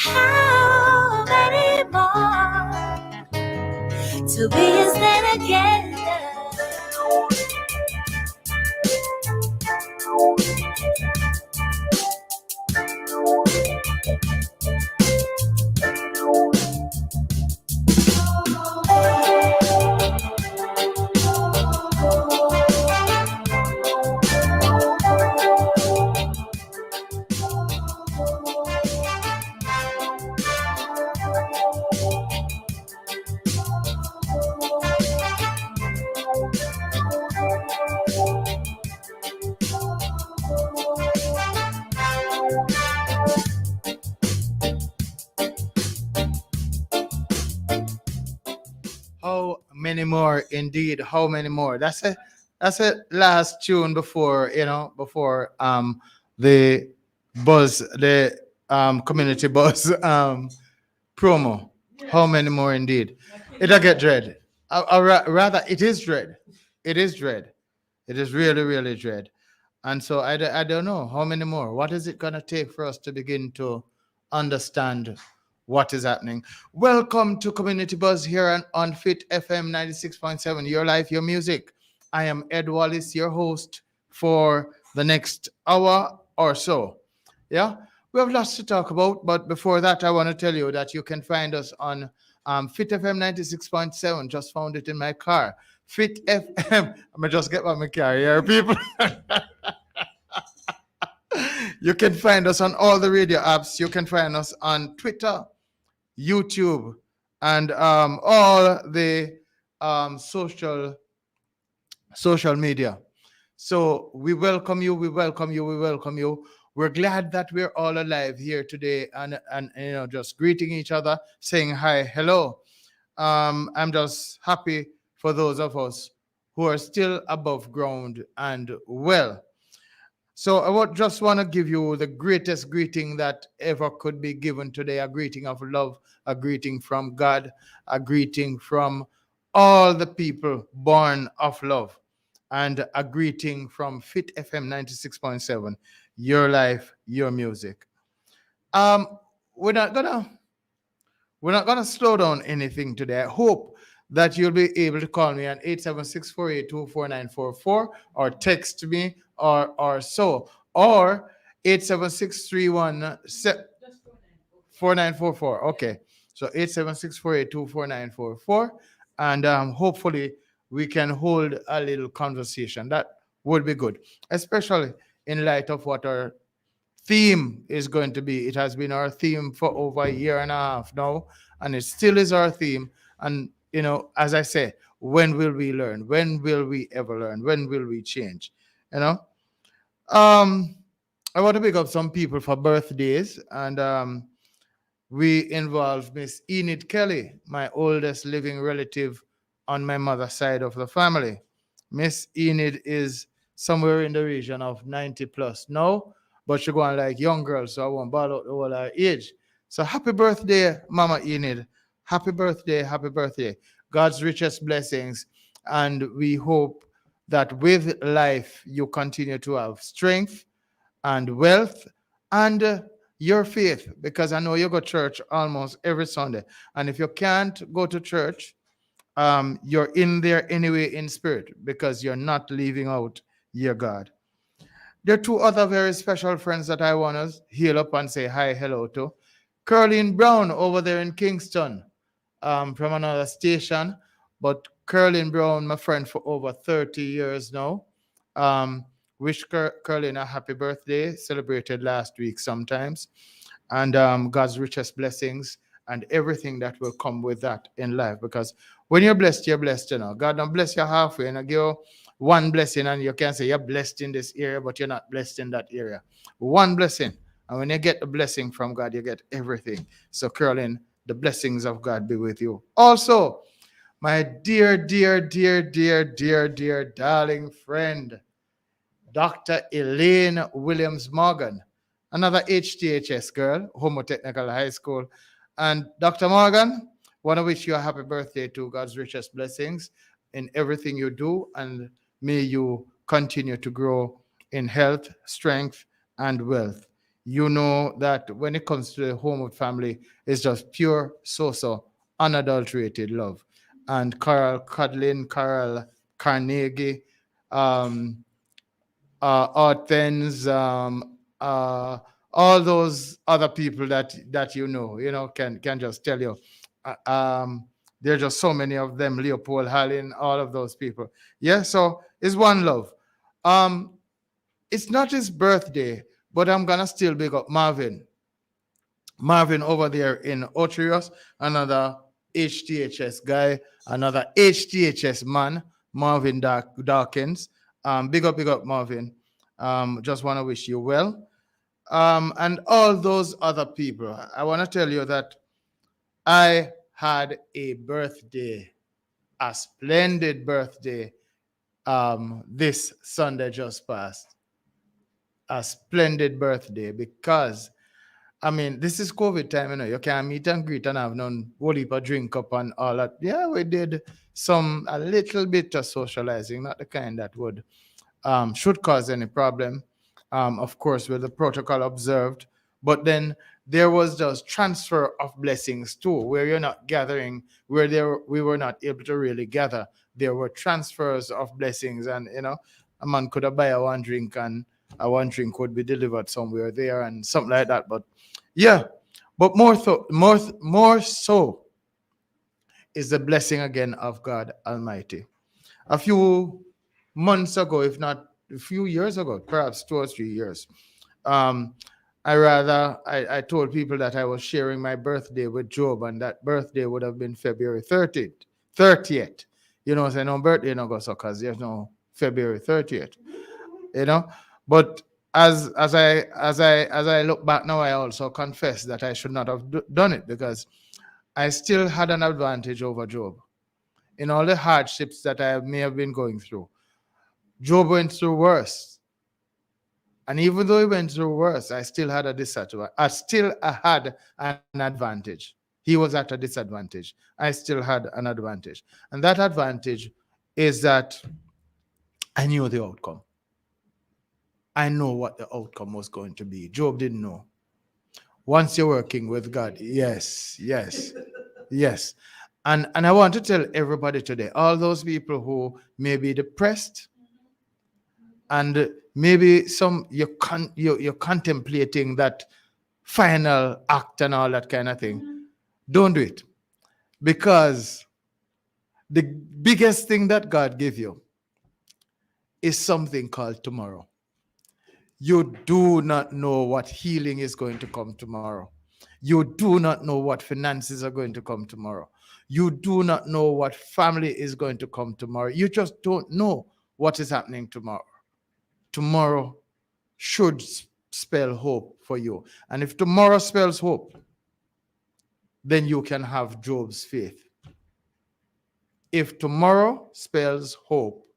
How many more till we is then again? How many more? Indeed, how many more? That's a last tune before before the the community buzz promo. How many more? Indeed, it'll get dread. Rather, it is dread. It is dread. It is really really dread. And so I don't know how many more. What is it gonna take for us to begin to understand what is happening? Welcome to Community Buzz here on Fit FM 96.7, Your Life, Your Music. I am Ed Wallace, your host for the next hour or so. Yeah, we have lots to talk about, but before that, I want to tell you that you can find us on Fit FM 96.7. Just found it in my car. Fit FM. I'm gonna just get my car here, people. You can find us on all the radio apps. You can find us on Twitter, YouTube, and all the social media. So we welcome you. We welcome you. We welcome you. We're glad that we're all alive here today, and just greeting each other, saying hi, hello. I'm just happy for those of us who are still above ground and well. So I would just want to give you the greatest greeting that ever could be given today, a greeting of love, a greeting from God, a greeting from all the people born of love, and a greeting from Fit FM 96.7, your life, your music. Um, we're not gonna we're not gonna slow down anything today. I hope that you'll be able to call me on 876-482-4944 or text me or so, or 876-317 4944. Okay. So 876-482-4944. And hopefully we can hold a little conversation. That would be good, especially in light of what our theme is going to be. It has been our theme for over a year and a half now, and it still is our theme. And, as I say, when will we learn? When will we ever learn? When will we change? You know? Um, I want to pick up some people for birthdays, and we involve Miss Enid Kelly, my oldest living relative on my mother's side of the family. Miss Enid is somewhere in the region of 90 plus now, but she's going like young girl, so I won't bother out the whole her age. So happy birthday, Mama Enid. Happy birthday, happy birthday. God's richest blessings. And we hope that with life you continue to have strength and wealth and your faith, because I know you go to church almost every Sunday. And if you can't go to church, you're in there anyway in spirit because you're not leaving out your God. There are two other very special friends that I want to heal up and say hi, hello to. Curlin Brown over there in Kingston, from another station. But Curlin Brown, my friend for over 30 years now. Um, wish Curlin a happy birthday, celebrated last week sometimes. And God's richest blessings and everything that will come with that in life. Because when you're blessed, God don't bless you halfway and give you one blessing and you can say you're blessed in this area, but you're not blessed in that area. One blessing. And when you get the blessing from God, you get everything. So, Caroline, the blessings of God be with you. Also, my dear, dear, dear, dear, dear, dear, darling friend, Dr. Elaine Williams Morgan, another HTHS girl, Homo Technical High School. And Dr. Morgan, want to wish you a happy birthday to God's richest blessings in everything you do. And may you continue to grow in health, strength, and wealth. you know that when it comes to the home family, it's just pure, so unadulterated love. And Carol Cudlin, Carol Carnegie, um, Ortens, all those other people that can just tell you. Uh, um, there are just so many of them. Leopold Hallin, all of those people. Yeah, so it's one love. Um, it's not his birthday, but I'm gonna still big up Marvin. Marvin over there in Otrios, another HTHS guy, another HTHS man, Marvin Dawkins. Big up, Marvin. Just want to wish you well. And all those other people. I want to tell you that I had a birthday, a splendid birthday, this Sunday just passed. A splendid birthday because I mean, this is COVID time, you can't meet and greet and have none whole heap of drink up and all that. Yeah, we did a little bit of socializing, not the kind that would should cause any problem. Of course, with the protocol observed. But then there was just transfer of blessings too, where you're not gathering, we were not able to really gather. There were transfers of blessings, and a man could have buy a one drink and a one drink would be delivered somewhere there and something like that. But yeah, but more so is the blessing again of God Almighty. A few months ago, if not a few years ago, perhaps 2 or 3 years, um, I told people that I was sharing my birthday with Job, and that birthday would have been February 30th. 30th. Say no birthday no go so because there's no February 30th. You know, but as I look back now, I also confess that I should not have done it because I still had an advantage over Job in all the hardships that I may have been going through. Job went through worse. And even though he went through worse, I still had a disadvantage. I had an advantage. He was at a disadvantage. I still had an advantage. And that advantage is that I knew the outcome. I know what the outcome was going to be. Job didn't know. Once you're working with God, yes. Yes. And I want to tell everybody today, all those people who may be depressed, and maybe you're contemplating that final act and all that kind of thing. Don't do it, because the biggest thing that God gave you is something called tomorrow. You do not know what healing is going to come tomorrow. You do not know what finances are going to come tomorrow. You do not know what family is going to come tomorrow. You just don't know what is happening tomorrow. Tomorrow should spell hope for you. And if tomorrow spells hope, then you can have Job's faith. If tomorrow spells hope,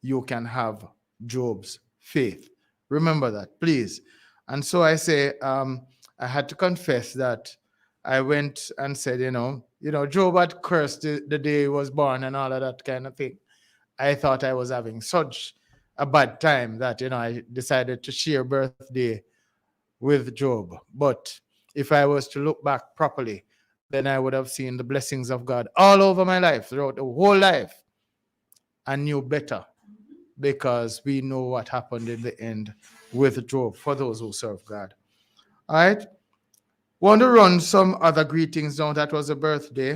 you can have Job's faith. Remember that, please. And so I say, I had to confess that I went and said, Job had cursed the day he was born and all of that kind of thing. I thought I was having such a bad time that, I decided to share birthday with Job. But if I was to look back properly, then I would have seen the blessings of God all over my life, throughout the whole life, and knew better, because we know what happened in the end with Job for those who serve God. All right. Want to run some other greetings now. That was a birthday.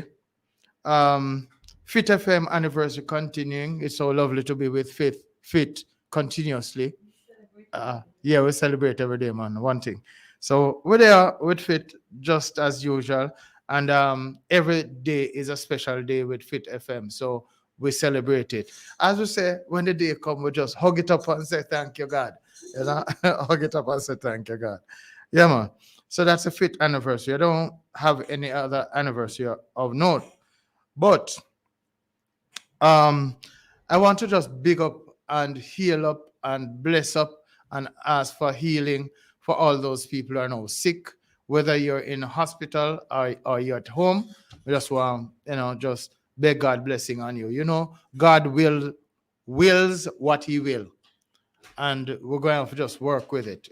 Fit FM anniversary continuing. It's so lovely to be with Fit continuously. Yeah, we celebrate every day, man. One thing. So we're there with Fit just as usual. And every day is a special day with Fit FM. So we celebrate it. As we say, when the day comes, we just hug it up and say, thank you, God. Hug it up and say, thank you, God. Yeah, man. So that's a Fit anniversary. I don't have any other anniversary of note. But I want to just big up and heal up and bless up and ask for healing for all those people who are now sick, whether you're in a hospital or you're at home. We just want, just beg God blessing on you. God wills what he will. And we're going to just work with it.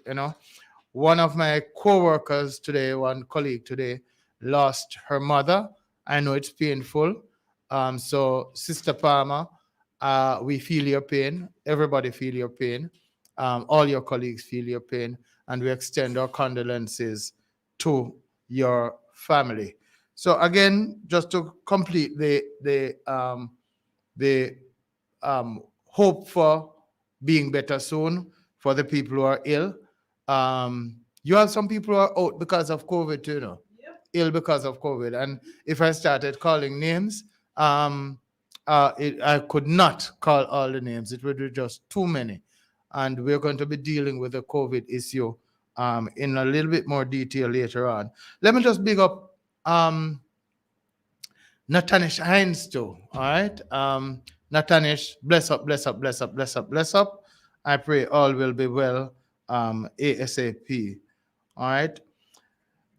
One of my co-workers today, one colleague today, lost her mother. I know it's painful. So, Sister Palmer, we feel your pain. Everybody feel your pain. All your colleagues feel your pain, and we extend our condolences to your family. So again, just to complete the hope for being better soon for the people who are ill. You have some people who are out because of COVID, too, you know, ill because of COVID. And if I started calling names, I could not call all the names. It would be just too many. And we're going to be dealing with the COVID issue in a little bit more detail later on. Let me just big up Nathanish Hines too. All right. Nathanish, bless up, bless up, bless up, bless up, bless up. I pray all will be well. ASAP. All right.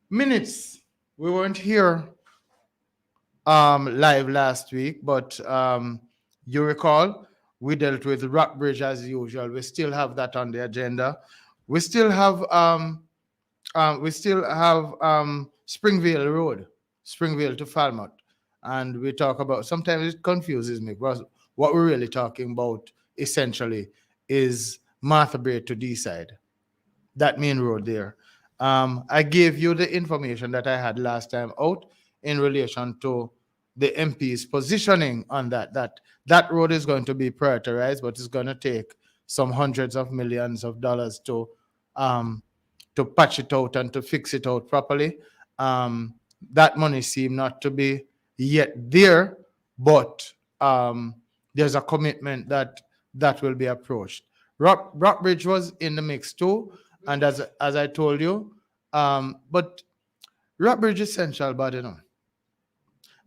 Minutes. We weren't here live last week, but you recall we dealt with Rockbridge as usual. We still have that on the agenda. We still have Springvale Road, Springvale to Falmouth, and we talk about. Sometimes it confuses me because what we're really talking about essentially is Martha Bay to D-side, that main road there. I gave you the information that I had last time out in relation to the MP's positioning on that. That road is going to be prioritized, but it's going to take some hundreds of millions of dollars um, to patch it out and to fix it out properly. That money seemed not to be yet there, but there's a commitment that that will be approached. Rockbridge was in the mix too, and as I told you, but Rockbridge is essential, but you know,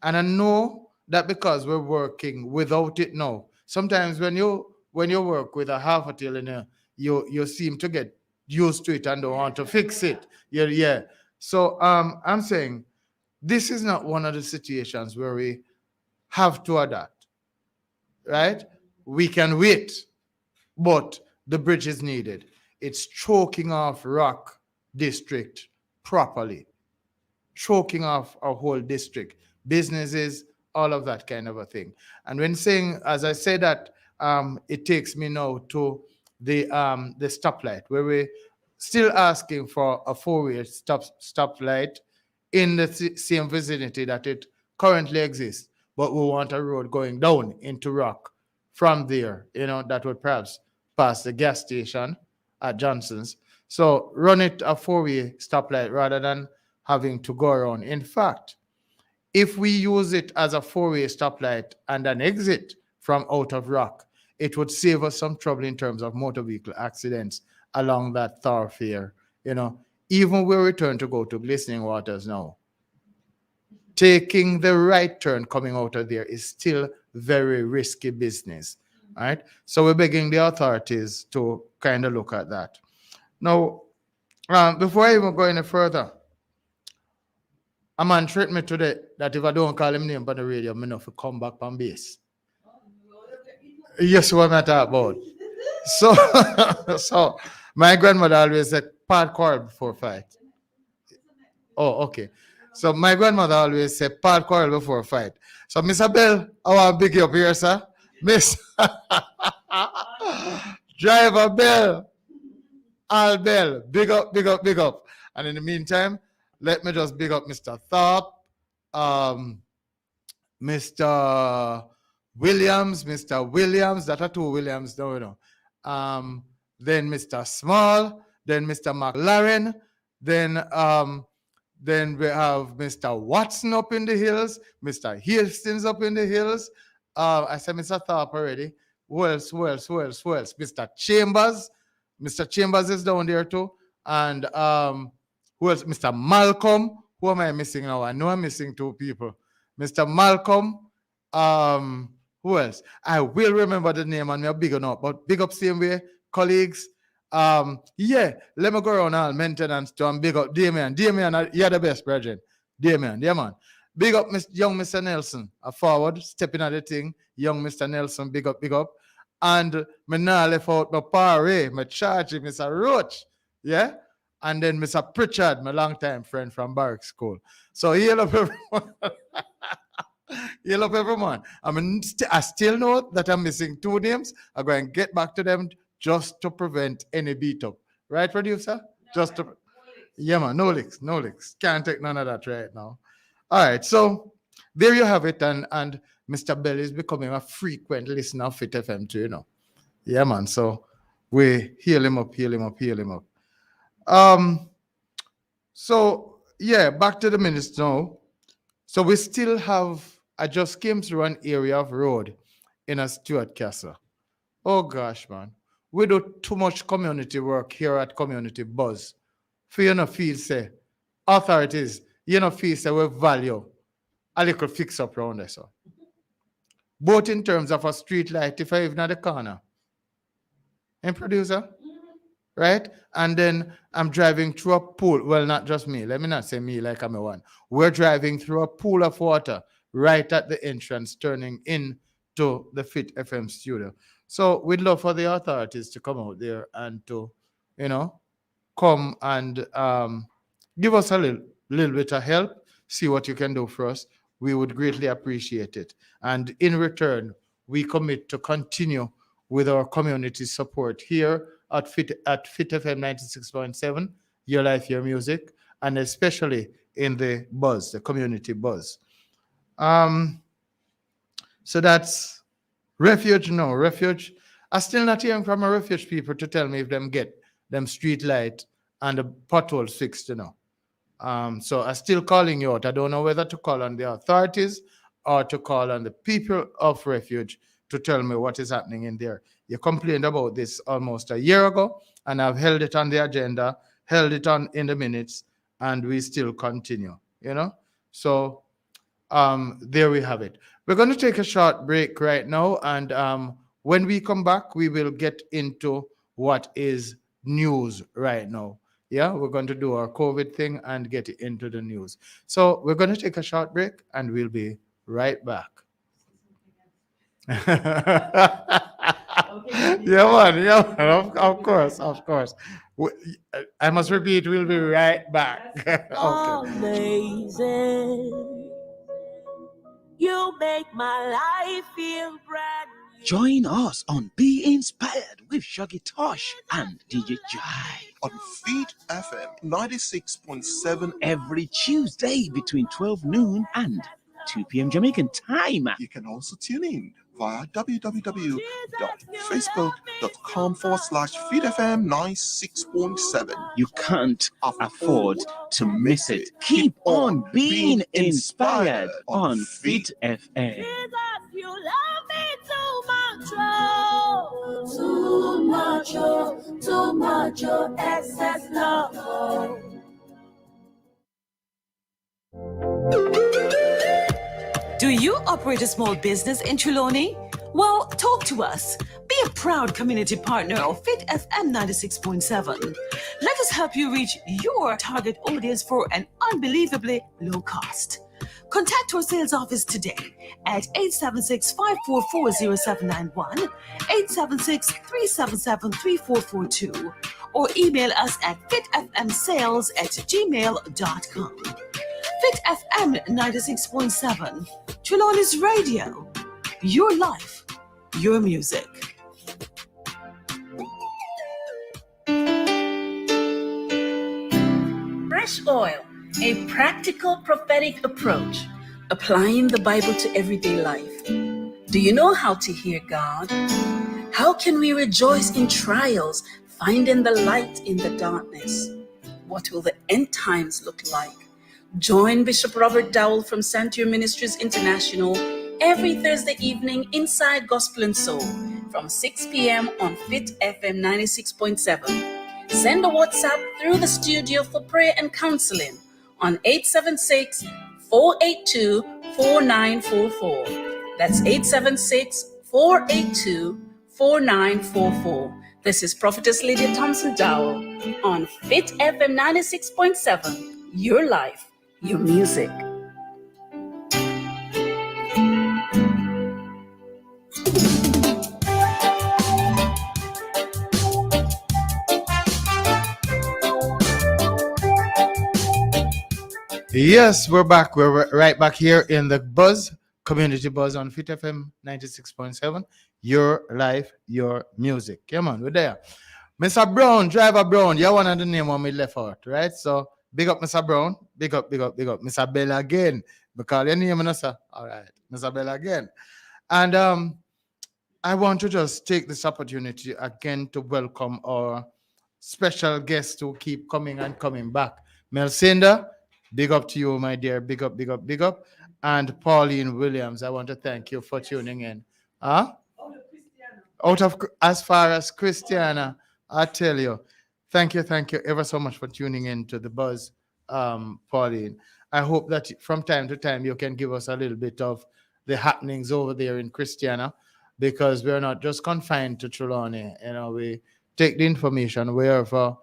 and I know that because we're working without it now. Sometimes when you work with a half a tail in you seem to get used to it and don't want to fix it. Yeah, yeah. So I'm saying this is not one of the situations where we have to adapt, right? We can wait, but the bridge is needed. It's choking off Rock District properly, choking off our whole district, businesses, all of that kind of a thing. And when saying, as I say that, it takes me now to the stoplight where we still asking for a four-way stoplight in the same vicinity that it currently exists, but we want a road going down into Rock from there, you know, that would perhaps pass the gas station at Johnson's. So run it a four-way stoplight rather than having to go around. In fact, if we use it as a four-way stoplight and an exit from out of Rock, it would save us some trouble in terms of motor vehicle accidents along that thoroughfare. You know, even we return to go to Glistening Waters now, taking the right turn coming out of there is still very risky business. All right. So we're begging the authorities to kind of look at that. Now, before I even go any further, a man threatened me today that if I don't call him name on the radio, I'm enough to come back on base. Yes, what I'm talking about. So, so my grandmother always said, part quarrel before fight. Oh, okay. So my grandmother always said, part quarrel before fight. So, Mr. Bell, I want to big you up here, sir. Miss Driver Bell, Al Bell, big up, big up, big up. And in the meantime, let me just big up Mr. Thorpe, Mr. Williams, that are two Williams, no, you know. Then Mr. Small, then Mr. McLaren, then we have Mr. Watson up in the hills, Mr. Hastings up in the hills. I said Mr. Thorpe already. Who else? Mr. Chambers. Mr. Chambers is down there too. And who else? Mr. Malcolm. Who am I missing now? I know I'm missing two people. Mr. Malcolm. Who else? I will remember the name and we're big enough, but big up same way, colleagues. Yeah, let me go around all maintenance to and big up Damien. Damien, you're the best, Bridget. Damien, yeah, man. Big up young Mr. Nelson, a forward, stepping at the thing. Young Mr. Nelson, big up, big up. And me now left out my pare, my charge, Mr. Roach. Yeah. and then Mr. Pritchard, my longtime friend from Barrack School. So heal up everyone. Heal up everyone. I still know that I'm missing 2 names. I'm going to get back to them just to prevent any beat up. Right, producer? Just to... Yeah, man. No licks. No licks. Can't take none of that right now. All right. So there you have it. And Mr. Bell is becoming a frequent listener of Fit FM too, you know. Yeah, man. So we heal him up. So yeah, back to the minutes now. So we still have, I just came through an area of road in a Stuart Castle. Oh gosh, man. We do too much community work here at Community Buzz. For you know feel say, authorities, you know feel say we value a little fix up around there. So. Both in terms of a street light, if I even at the corner. And producer? Right? And then I'm driving through a pool. Well, not just me. Let me not say me like I'm a one. We're driving through a pool of water right at the entrance, turning into the Fit FM studio. So we'd love for the authorities to come out there and to, you know, come and give us a little bit of help, see what you can do for us. We would greatly appreciate it. And in return, we commit to continue with our community support here at Fit FM 96.7, Your Life, Your Music, and especially in the buzz, the community buzz. So that's Refuge. No, Refuge. I'm still not hearing from a Refuge people to tell me if them get them street light and the potholes fixed, you know. So I'm still calling you out. I don't know whether to call on the authorities or to call on the people of Refuge to tell me what is happening in there. You complained about this almost a year ago, and I've held it on the agenda, held it on in the minutes, and we still continue, you know? So there we have it. We're going to take a short break right now, and when we come back, we will get into what is news right now. Yeah, we're going to do our COVID thing and get into the news. So we're going to take a short break, and we'll be right back. Yeah, man. Of course. I must repeat, we'll be right back. Okay. Amazing. You make my life feel brand new. Join us on Be Inspired with Shaggy Tosh and DJ Jai on Feed FM 96.7 every Tuesday between 12 noon and 2 p.m. Jamaican time. You can also tune in via www.facebook.com/FeedFM 96.7. You can't afford to miss it. Keep on being inspired on Feed FM. Jesus, you love me too much, oh. Too much, oh, excess love, oh. Do you operate a small business in Trelawney? Well, talk to us. Be a proud community partner of Fit FM 96.7. Let us help you reach your target audience for an unbelievably low cost. Contact our sales office today at 876-544-0791, 876-377-3442, or email us at fitfmsales@gmail.com. Fit FM 96.7, Trelawney's Radio. Your life, your music. Fresh Oil, a practical prophetic approach, applying the Bible to everyday life. Do you know how to hear God? How can we rejoice in trials, finding the light in the darkness? What will the end times look like? Join Bishop Robert Dowell from Sanctuary Ministries International every Thursday evening inside Gospel and Soul from 6 p.m. on Fit FM 96.7. Send a WhatsApp through the studio for prayer and counseling on 876-482-4944. That's 876-482-4944. This is Prophetess Lydia Thompson Dowell on Fit FM 96.7. Your life, your music. Yes, we're back. We're right back here in the Buzz, Community Buzz on Fit FM 96.7. Your life, your music. Come on, we're there. Mr. Brown, Driver Brown, you're one of the name when we left out, right? So big up Mr. Brown. Big up, big up, big up. Mr. Bella again. Because your name, sir. All right. Mr. Bella again. And I want to just take this opportunity again to welcome our special guests who keep coming and coming back. Melcinda, big up to you, my dear. Big up, big up, big up. And Pauline Williams, I want to thank you for tuning in. Huh? Out of as far as Christiana, I tell you, thank you ever so much for tuning in to the Buzz, Pauline. I hope that from time to time you can give us a little bit of the happenings over there in Christiana, because we're not just confined to Trelawney. You know, we take the information wherever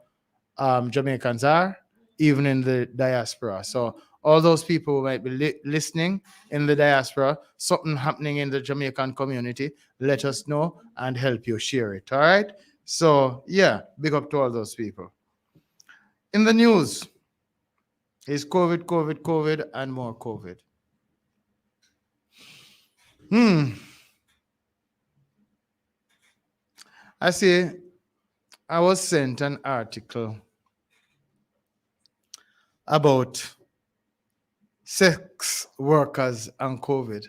Jamaicans are, even in the diaspora. So all those people who might be listening in the diaspora, something happening in the Jamaican community, let us know and help you share it. All right. So yeah, big up to all those people. In the news is COVID, COVID, COVID, and more COVID. I see. I was sent an article about sex workers and COVID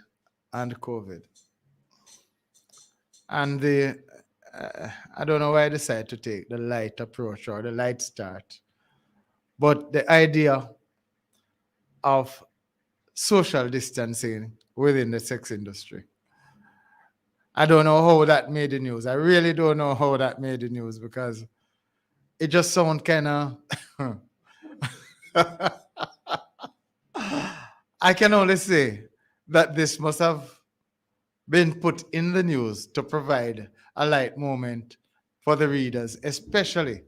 and COVID. And the I don't know why I decided to take the light approach or the light start, but the idea of social distancing within the sex industry. I don't know how that made the news. I really don't know how that made the news, because it just sounds kind of. I can only say that this must have been put in the news to provide a light moment for the readers, especially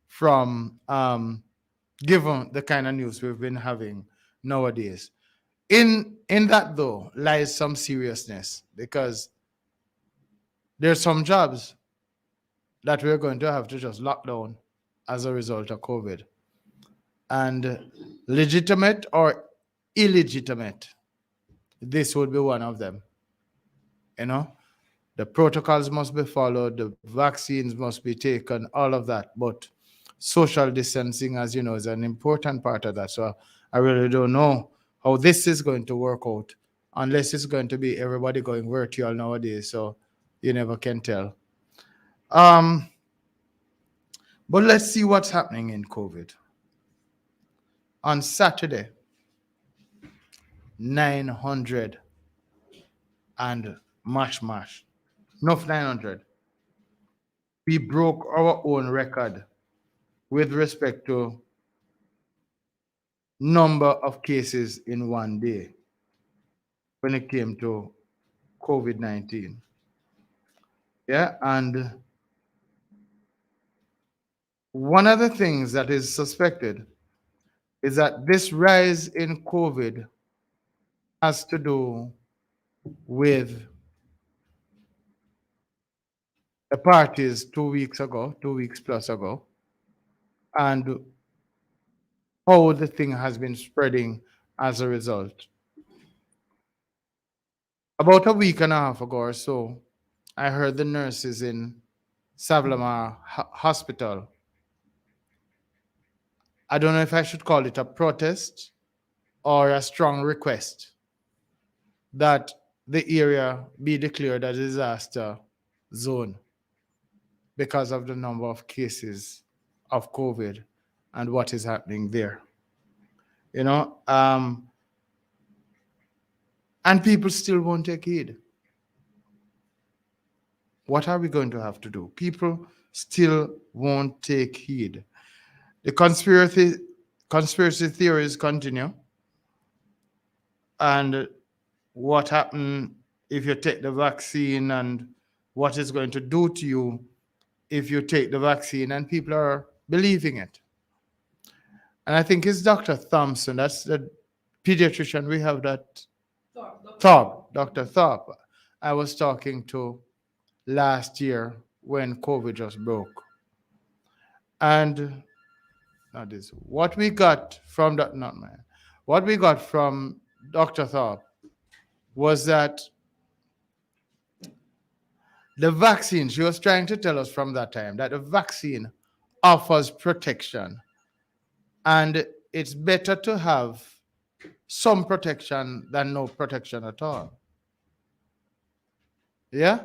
from given the kind of news we've been having nowadays. In that though lies some seriousness, because there's some jobs that we're going to have to just lock down as a result of COVID. And legitimate or illegitimate, this would be one of them. You know, the protocols must be followed, the vaccines must be taken, all of that. But social distancing, as you know, is an important part of that. So I really don't know how this is going to work out, unless it's going to be everybody going virtual nowadays. So you never can tell. But let's see what's happening in COVID. On Saturday, 900 and mash. Enough 900. We broke our own record with respect to number of cases in one day when it came to COVID-19. Yeah, and one of the things that is suspected is that this rise in COVID has to do with the parties 2 weeks plus ago, and how the thing has been spreading as a result. About a week and a half ago or so, I heard the nurses in Savlamar Hospital. I don't know if I should call it a protest or a strong request that the area be declared a disaster zone because of the number of cases of COVID and what is happening there. You know, and people still won't take heed. What are we going to have to do? People still won't take heed. The conspiracy theories continue. And what happened if you take the vaccine, and what it's going to do to you if you take the vaccine, and people are believing it. And I think it's Dr. Thompson, that's the pediatrician we have, that Dr. Thorpe, I was talking to last year when COVID just broke. And not this. What we got from the not man. What we got from Dr. Thorpe was that the vaccine, she was trying to tell us from that time that the vaccine offers protection. And it's better to have some protection than no protection at all. Yeah?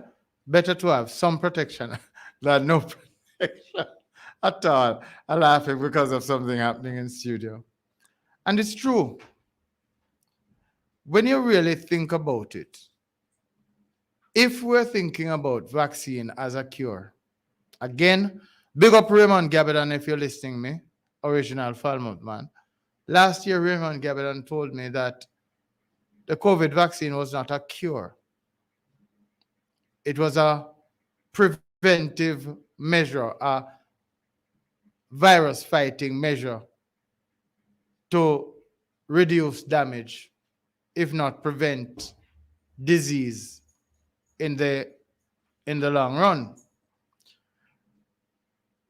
Better to have some protection than no protection at all. I'm laughing because of something happening in studio. And it's true. When you really think about it, if we're thinking about vaccine as a cure, again, big up Raymond Gabbardon if you're listening me, original Falmouth man. Last year, Raymond Gabbardon told me that the COVID vaccine was not a cure. It was a preventive measure, a virus fighting measure to reduce damage, if not prevent disease in the long run.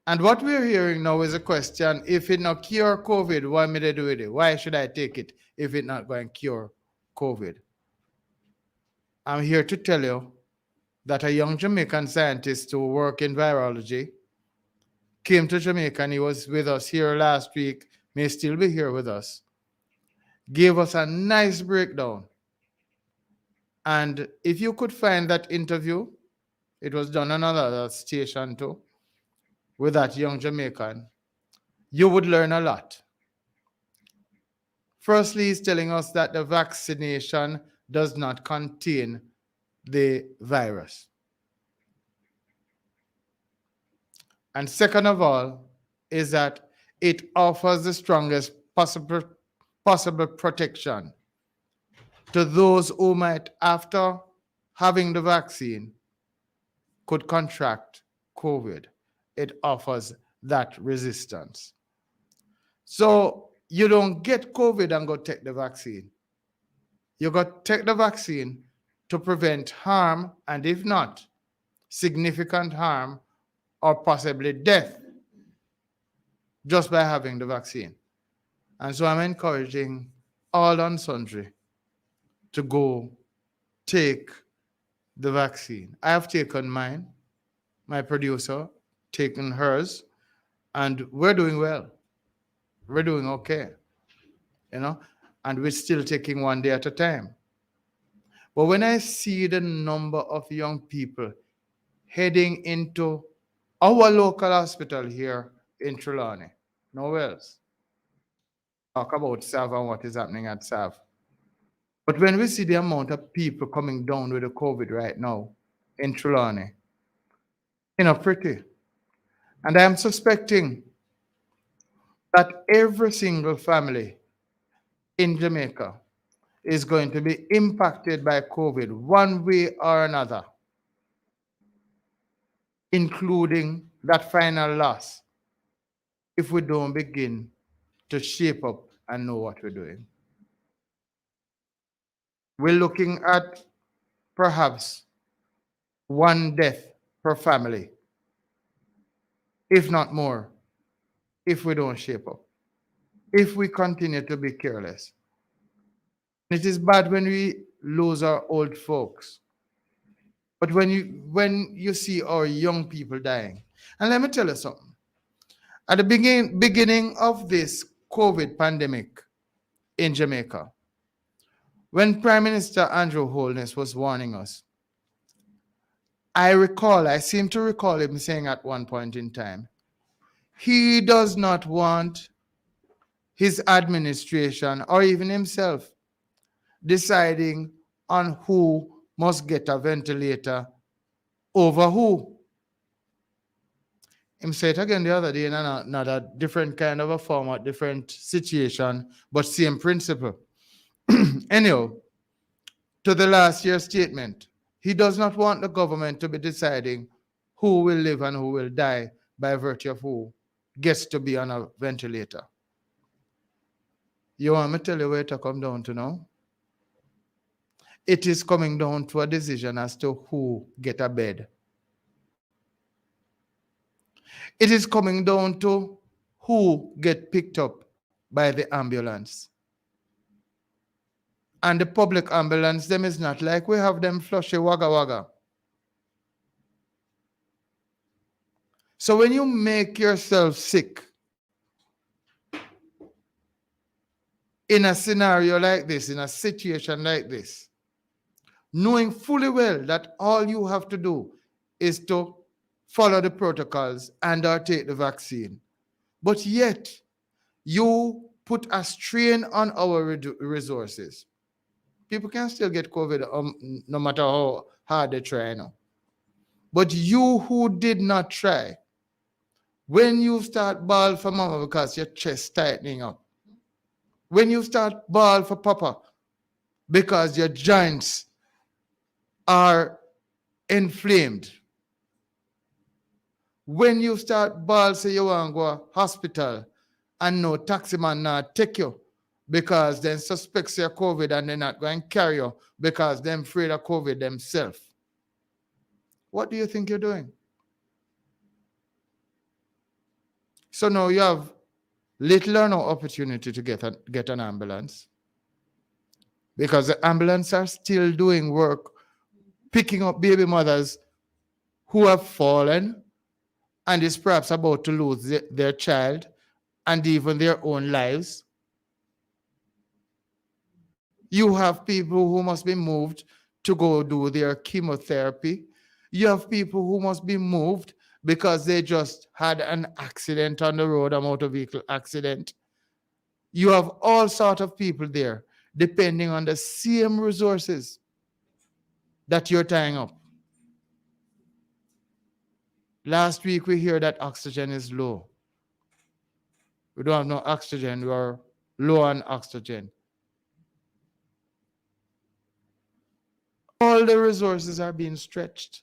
And what we're hearing now is a question: if it not cure COVID, why may they do it? Why should I take it if it not going to cure COVID? I'm here to tell you that a young Jamaican scientist who works in virology came to Jamaica, and he was with us here last week, may still be here with us, gave us a nice breakdown. And if you could find that interview, it was done on another station too, with that young Jamaican, you would learn a lot. Firstly, he's telling us that the vaccination does not contain the virus. And second of all, is that it offers the strongest possible protection to those who might, after having the vaccine, could contract COVID. It offers that resistance. So you don't get COVID and go take the vaccine. You got to take the vaccine to prevent harm, and if not, significant harm or possibly death just by having the vaccine. And so I'm encouraging all and sundry to go take the vaccine. I have taken mine, my producer taken hers, and we're doing well. We're doing okay, and we're still taking one day at a time. But when I see the number of young people heading into our local hospital here in Trelawney, nowhere else, talk about SAV and what is happening at SAV. But when we see the amount of people coming down with the COVID right now in Trelawney, pretty. And I am suspecting that every single family in Jamaica is going to be impacted by COVID one way or another, including that final loss, if we don't begin to shape up and know what we're doing. We're looking at perhaps one death per family, if not more, if we don't shape up, if we continue to be careless. It is bad when we lose our old folks. But when you see our young people dying, and let me tell you something. At the beginning of this COVID pandemic in Jamaica, when Prime Minister Andrew Holness was warning us, I seem to recall him saying at one point in time, he does not want his administration or even himself deciding on who must get a ventilator over who. Him said it again the other day in another different kind of a format, different situation, but same principle. Anyhow, to the last year's statement, he does not want the government to be deciding who will live and who will die by virtue of who gets to be on a ventilator. You want me to tell you where it come down to now? It is coming down to a decision as to who get a bed. It is coming down to who get picked up by the ambulance. And the public ambulance, them is not like we have them flushy wagga wagga. So when you make yourself sick in a scenario like this, in a situation like this, knowing fully well that all you have to do is to follow the protocols and or take the vaccine, but yet you put a strain on our resources. People can still get COVID no matter how hard they try now. But you who did not try, when you start bawl for mama because your chest tightening up, when you start bawl for papa because your joints are inflamed, when you start bawl say you want to go hospital and no taxi man not take you because then suspects you're COVID and they're not going to carry you because they're afraid of COVID themselves. What do you think you're doing? So now you have little or no opportunity to get an ambulance because the ambulance are still doing work, picking up baby mothers who have fallen and is perhaps about to lose their child and even their own lives. You have people who must be moved to go do their chemotherapy. You have people who must be moved because they just had an accident on the road, a motor vehicle accident. You have all sorts of people there, depending on the same resources that you're tying up. Last week, we hear that oxygen is low. We don't have no oxygen. We are low on oxygen. All the resources are being stretched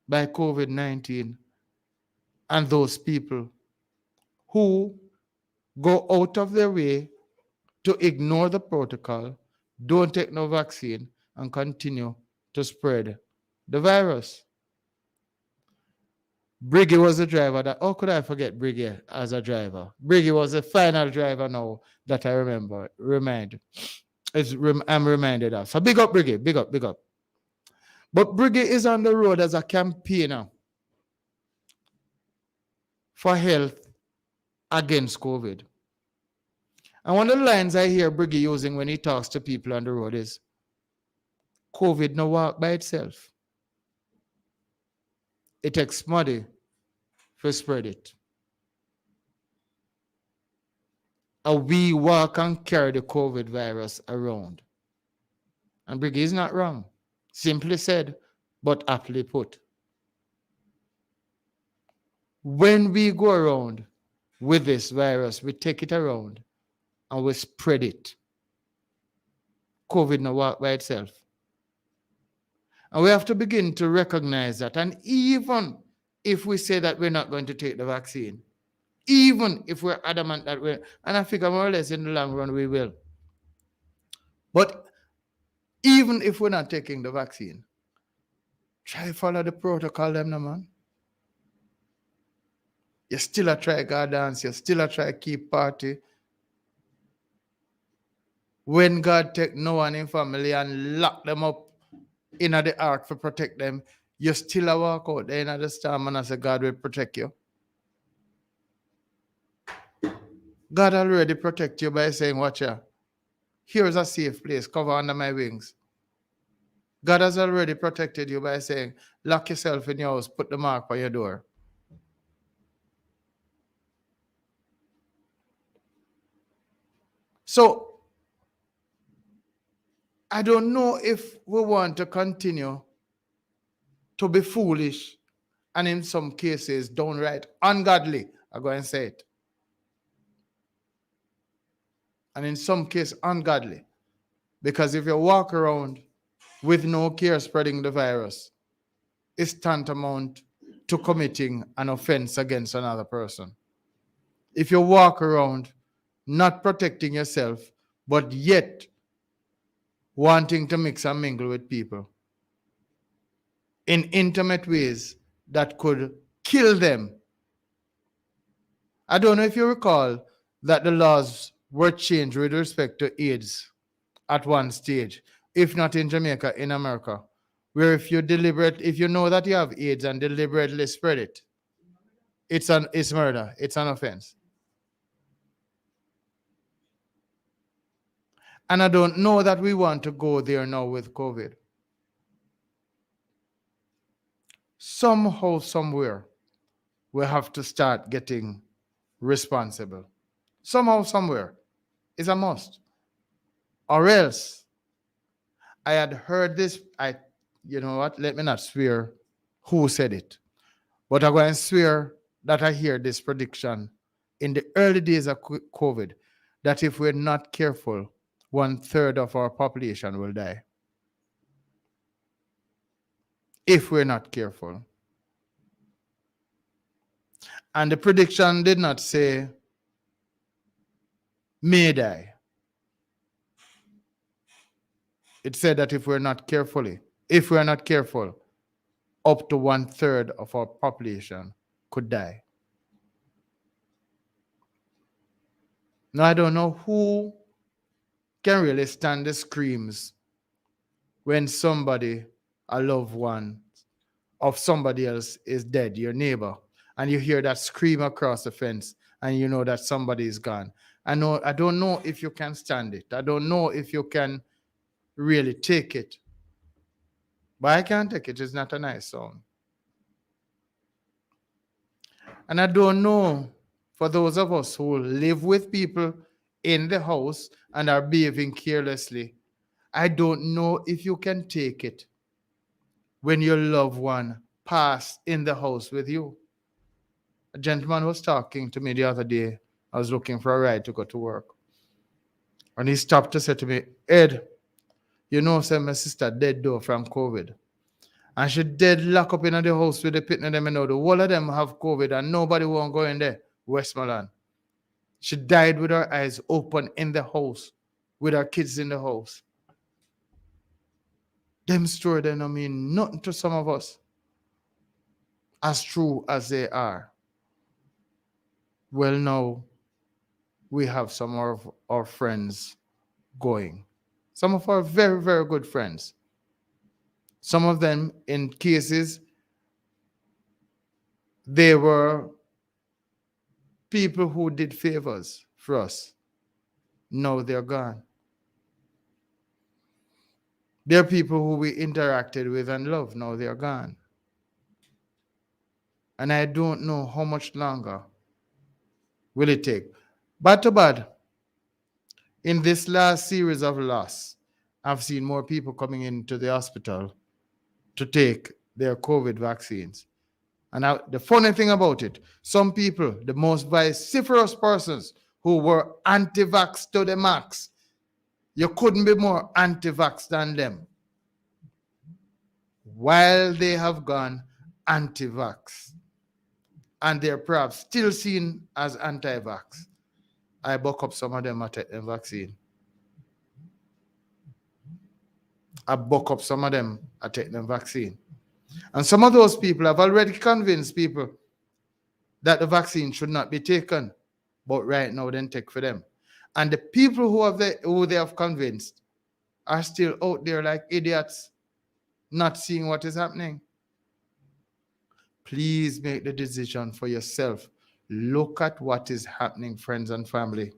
by COVID-19 and those people who go out of their way to ignore the protocol, don't take no vaccine, and continue to spread the virus. Briggy was the driver that, how could I forget Briggy as a driver? Briggy was the final driver now that I I'm reminded of. So big up Briggy, big up, big up. But Briggy is on the road as a campaigner for health against COVID. And one of the lines I hear Briggy using when he talks to people on the road is, COVID no walk by itself. It takes money to spread it. And we walk and carry the COVID virus around. And Briggy is not wrong. Simply said, but aptly put. When we go around with this virus, we take it around and we spread it. COVID no walk by itself. And we have to begin to recognize that. And even if we say that we're not going to take the vaccine, even if we're adamant that we're, and I figure more or less in the long run we will. But even if we're not taking the vaccine, try follow the protocol them, no man. You still a try go dance, you still a try keep party. When God take Noah and his family and lock them up in the ark to protect them, you still a walk out there in the storm and I say God will protect you. God already protect you by saying, watch out. Here's a safe place, cover under my wings. God has already protected you by saying, lock yourself in your house, put the mark on your door. So, I don't know if we want to continue to be foolish and in some cases downright ungodly. I'm going to say it. And in some cases ungodly. Because if you walk around with no care spreading the virus, it's tantamount to committing an offense against another person. If you walk around not protecting yourself, but yet wanting to mix and mingle with people in intimate ways that could kill them, I don't know if you recall that the laws were changed with respect to AIDS at one stage, if not in Jamaica, in America, where if you know that you have AIDS and deliberately spread it, it's murder, it's an offense. And I don't know that we want to go there now with COVID. Somehow, somewhere, we have to start getting responsible. Somehow, somewhere, it's a must. Or else, I had heard this. You know what? Let me not swear who said it, but I'm going to swear that I hear this prediction in the early days of COVID that if we're not careful, 1/3 of our population will die. If we're not careful. And the prediction did not say may die. It said that if we're not careful, up to 1/3 of our population could die. Now, I don't know who can really stand the screams when somebody, a loved one of somebody else, is dead, your neighbor, and you hear that scream across the fence and you know that somebody is gone. I don't know if you can stand it. I don't know if you can really take it. But I can't take it. It's not a nice sound. And I don't know, for those of us who live with people in the house and are behaving carelessly, I don't know if you can take it when your loved one passed in the house with you. A gentleman was talking to me the other day. I was looking for a ride to go to work. And he stopped to say to me, Ed, you know, say my sister dead though from COVID. And she dead locked up in the house with the pitney them, you know. The whole of them have COVID and nobody won't go in there, Westmoreland. She died with her eyes open in the house, with her kids in the house. Them stories they don't mean nothing to some of us, as true as they are. Well, now we have some of our friends going. Some of our very, very good friends. Some of them, in cases, they were people who did favors for us. Now they're gone. They're people who we interacted with and loved. Now they're gone. And I don't know how much longer will it take. Bad to bad, in this last series of loss, I've seen more people coming into the hospital to take their COVID vaccines. And the funny thing about it, some people, the most vociferous persons who were anti-vax to the max, you couldn't be more anti-vax than them. While they have gone anti-vax, and they're perhaps still seen as anti-vax, I buck up some of them at take the vaccine. I buck up some of them at take the vaccine. And some of those people have already convinced people that the vaccine should not be taken, but right now then take for them. And the people who they have convinced are still out there like idiots, not seeing what is happening. Please make the decision for yourself. Look at what is happening, friends and family.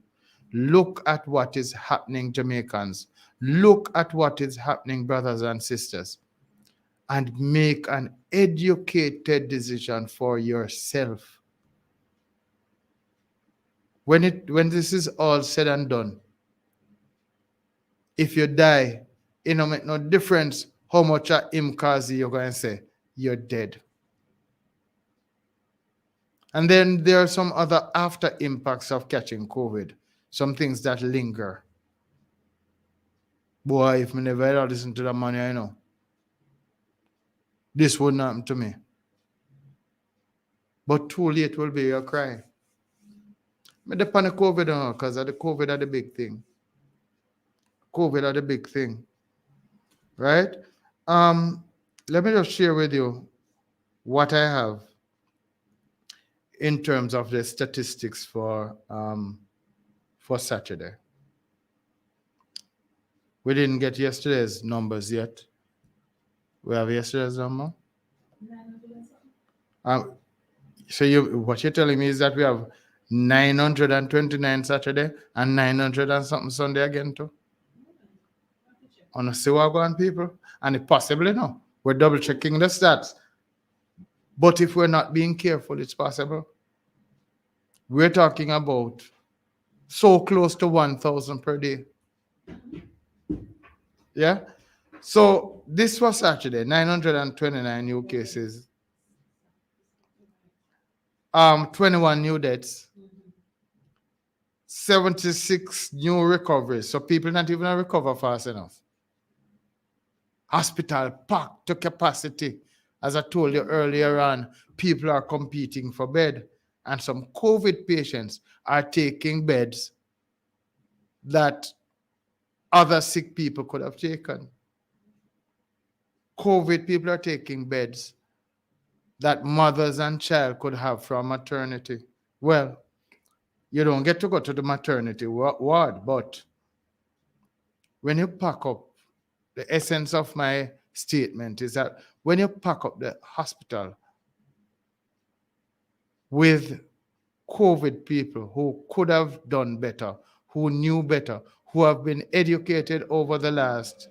Look at what is happening, Jamaicans. Look at what is happening, brothers and sisters. And make an educated decision for yourself. When this is all said and done, if you die, it don't make no difference how much a imkazi you're going to say, you're dead. And then there are some other after impacts of catching COVID, some things that linger. Boy, if me never ever listen to that man, I know, this wouldn't happen to me. But too late will be your cry. Me depend on COVID now, because the COVID are the big thing. COVID are the big thing. Right? Let me just share with you what I have in terms of the statistics for Saturday. We didn't get yesterday's numbers yet. We have yesterday's number. So what you're telling me is that we have 929 Saturday and 900 and something Sunday again too. On a Siwagan people, and it possibly no. We're double checking the stats. But if we're not being careful, it's possible. We're talking about so close to 1,000 per day. Yeah? So this was Saturday, 929 new cases. 21 new deaths. 76 new recoveries. So people not even recover fast enough. Hospital packed to capacity. As I told you earlier on, people are competing for bed. And some COVID patients are taking beds that other sick people could have taken. COVID people are taking beds that mothers and child could have from maternity. Well, you don't get to go to the maternity ward, but when you pack up, the essence of my statement is that when you pack up the hospital with COVID people who could have done better, who knew better, who have been educated over the last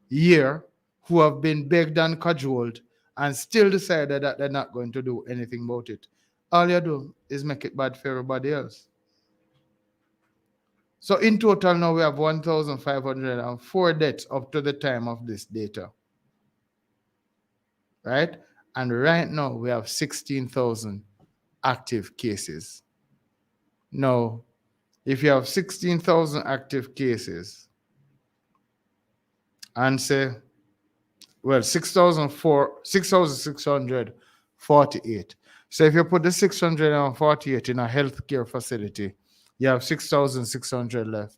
year, who have been begged and cajoled and still decided that they're not going to do anything about it. All you do is make it bad for everybody else. So in total now we have 1,504 deaths up to the time of this data. Right? And right now we have 16,000 active cases. Now, if you have 16,000 active cases and say, well, 6,648. So if you put the 648 in a healthcare facility, you have 6,600 left.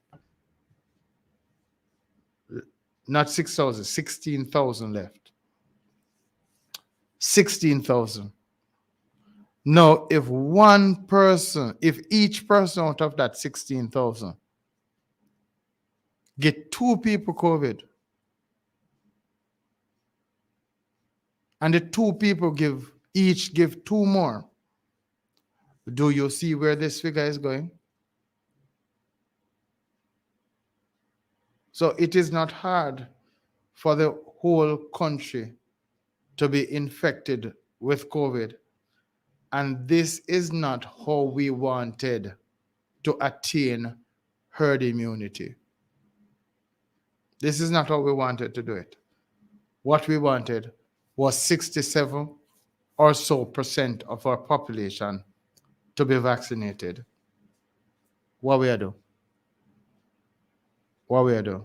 Not 6,000, 16,000 left. 16,000. Now, if each person out of that 16,000 get 2 people COVID, and the 2 people each give 2 more, do you see where this figure is going? So it is not hard for the whole country to be infected with COVID. And this is not how we wanted to attain herd immunity. This is not how we wanted to do it. What we wanted was 67 or so % of our population to be vaccinated. What we do? What we do?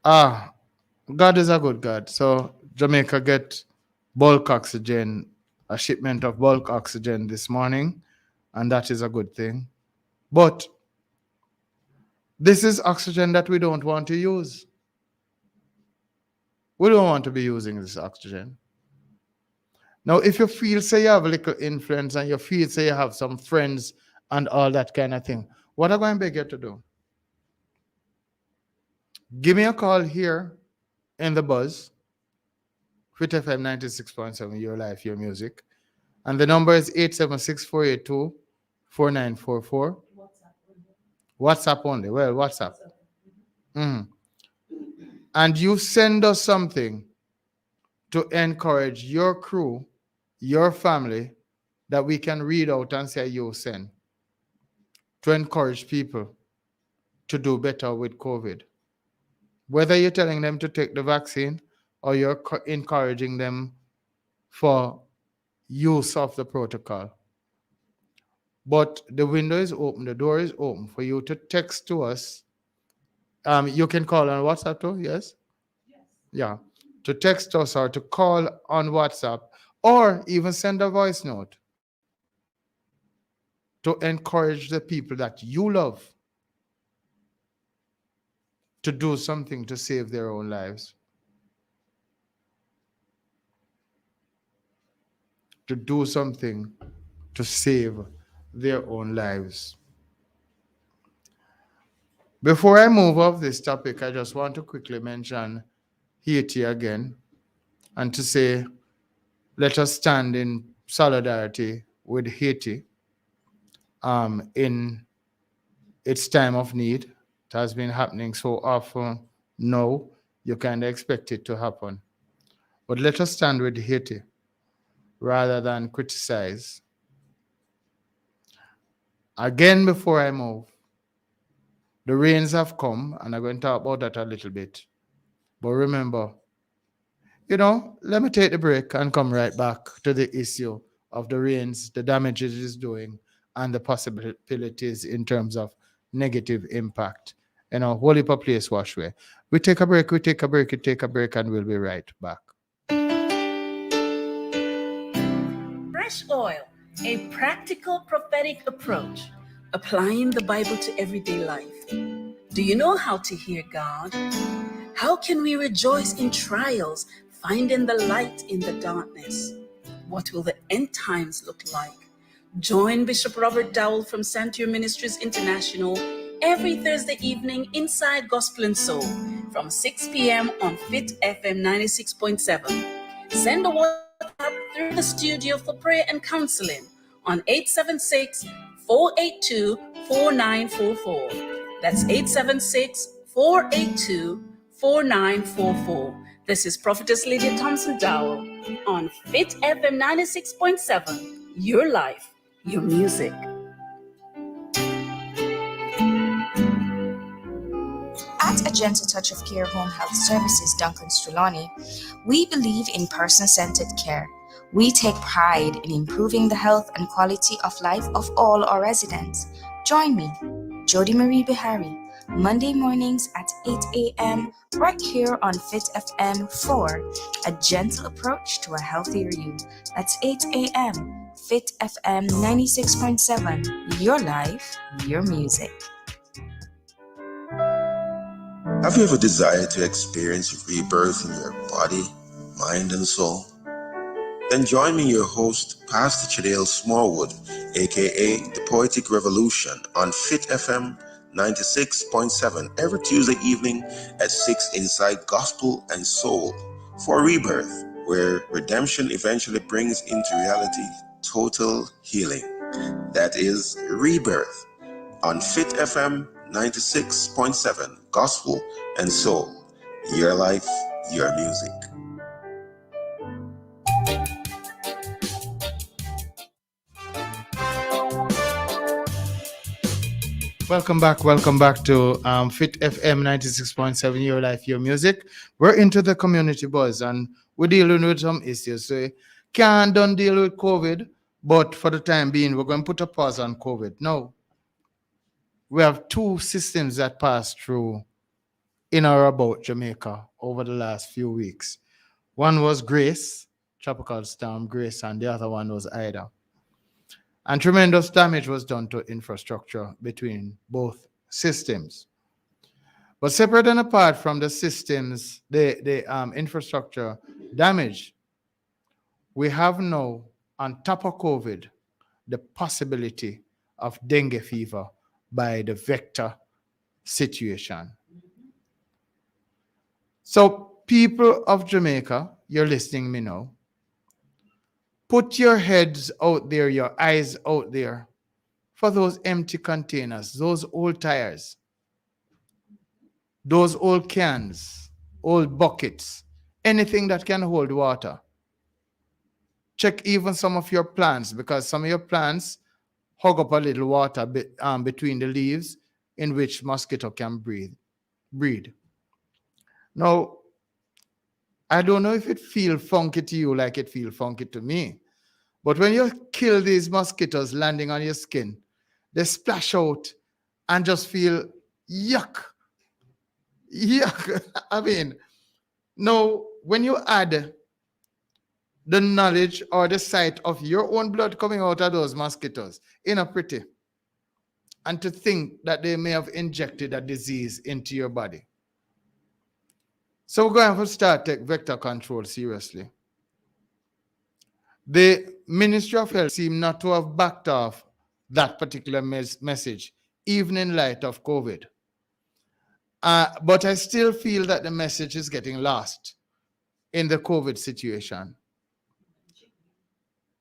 God is a good God. So Jamaica get bulk oxygen, a shipment of bulk oxygen this morning, and that is a good thing. But this is oxygen that we don't want to use. We don't want to be using this oxygen. Now, if you feel, say, you have a little influence and you feel, say, you have some friends and all that kind of thing, what am I going to beg you to do? Give me a call here in the buzz, Fit FM 96.7, your life, your music. And the number is 876-482-4944. WhatsApp only. Well, WhatsApp. And you send us something to encourage your crew, your family, that we can read out and say you send, to encourage people to do better with COVID. Whether you're telling them to take the vaccine or you're encouraging them for use of the protocol. But the window is open, the door is open for you to text to us. You can call on WhatsApp too, yes? Yes. Yeah. To text us or to call on WhatsApp or even send a voice note to encourage the people that you love to do something to save their own lives. to do something to save their own lives. Before I move off this topic, I just want to quickly mention Haiti again and to say, let us stand in solidarity with Haiti in its time of need. It has been happening so often now, you can't expect it to happen. But let us stand with Haiti rather than criticize. Again, before I move, the rains have come, and I'm going to talk about that a little bit. But remember, let me take the break and come right back to the issue of the rains, the damages it is doing, and the possibilities in terms of negative impact. Whole heap of place washway. We take a break, and we'll be right back. Fresh Oil, a practical prophetic approach, applying the Bible to everyday life. Do you know how to hear God? How can we rejoice in trials, finding the light in the darkness? What will the end times look like? Join Bishop Robert Dowell from Sanctuary Ministries International every Thursday evening inside Gospel and Soul from 6 p.m. on Fit FM 96.7. Send a WhatsApp through the studio for prayer and counseling on 876-482-4944. That's 876-482-4944. This is Prophetess Lydia Thompson Dowell on Fit FM 96.7. Your life, your music. At A Gentle Touch of Care Home Health Services, Duncan Strulani, we believe in person-centered care. We take pride in improving the health and quality of life of all our residents. Join me, Jody Marie Bihari, Monday mornings at 8 a.m. right here on Fit FM for A Gentle Approach to a Healthier You. That's 8 a.m. Fit FM 96.7. Your life, your music. Have you ever desired to experience rebirth in your body, mind, and soul? Then join me, your host, Pastor Chidale Smallwood, aka The Poetic Revolution, on Fit FM 96.7 every Tuesday evening at 6 inside Gospel and Soul for Rebirth, where redemption eventually brings into reality total healing. That is Rebirth on Fit FM 96.7 Gospel and Soul. Your life, your music. Welcome back to Fit FM 96.7, Your Life, Your Music. We're into the community buzz and we're dealing with some issues. So can't done deal with COVID, but for the time being, we're going to put a pause on COVID. Now, we have two systems that passed through in or about Jamaica over the last few weeks. One was Grace, Tropical Storm Grace, and the other one was Ida. And tremendous damage was done to infrastructure between both systems. But separate and apart from the systems, the infrastructure damage, we have now, on top of COVID, the possibility of dengue fever by the vector situation. So people of Jamaica, you're listening to me now, put your heads out there, your eyes out there for those empty containers, those old tires, those old cans, old buckets, anything that can hold water. Check even some of your plants, because some of your plants hug up a little water between the leaves in which mosquito can breed. Now, I don't know if it feels funky to you like it feels funky to me. But when you kill these mosquitoes landing on your skin, they splash out and just feel yuck. Yuck. I mean, now, when you add the knowledge or the sight of your own blood coming out of those mosquitoes, ain't it pretty? And to think that they may have injected a disease into your body. So we're going to start take vector control seriously. The Ministry of Health seem not to have backed off that particular message, even in light of COVID. But I still feel that the message is getting lost in the COVID situation.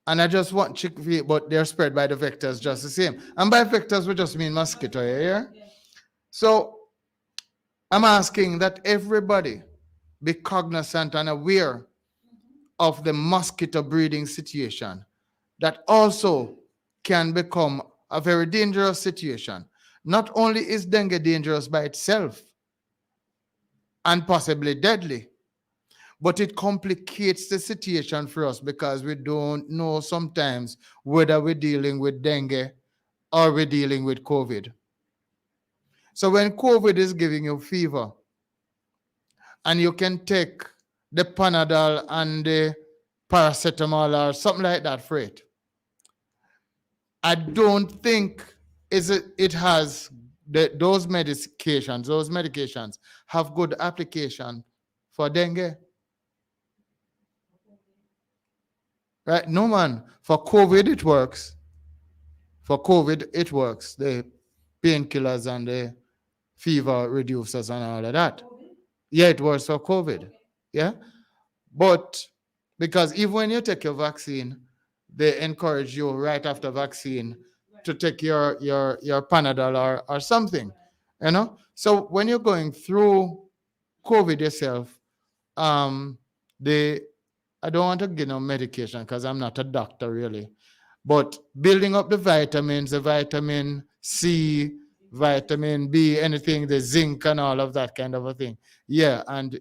And I just want chickpea, but they're spread by the vectors just the same. And by vectors, we just mean mosquito, yeah? So I'm asking that everybody be cognizant and aware of the mosquito breeding situation that also can become a very dangerous situation. Not only is dengue dangerous by itself and possibly deadly, but it complicates the situation for us because we don't know sometimes whether we're dealing with dengue or we're dealing with COVID. So when COVID is giving you fever and you can take the Panadol and the paracetamol or something like that for it, I don't think it has those medications have good application for dengue. Right? No, man. For COVID, it works. For COVID, it works. The painkillers and the fever reducers and all of that. Yeah, it works for COVID. Yeah. But because even when you take your vaccine, they encourage you right after vaccine to take your Panadol or something, you know. So when you're going through COVID yourself, they I don't want to give no medication because I'm not a doctor really, but building up the vitamins, the vitamin C, vitamin B, anything, the zinc and all of that kind of a thing. Yeah, and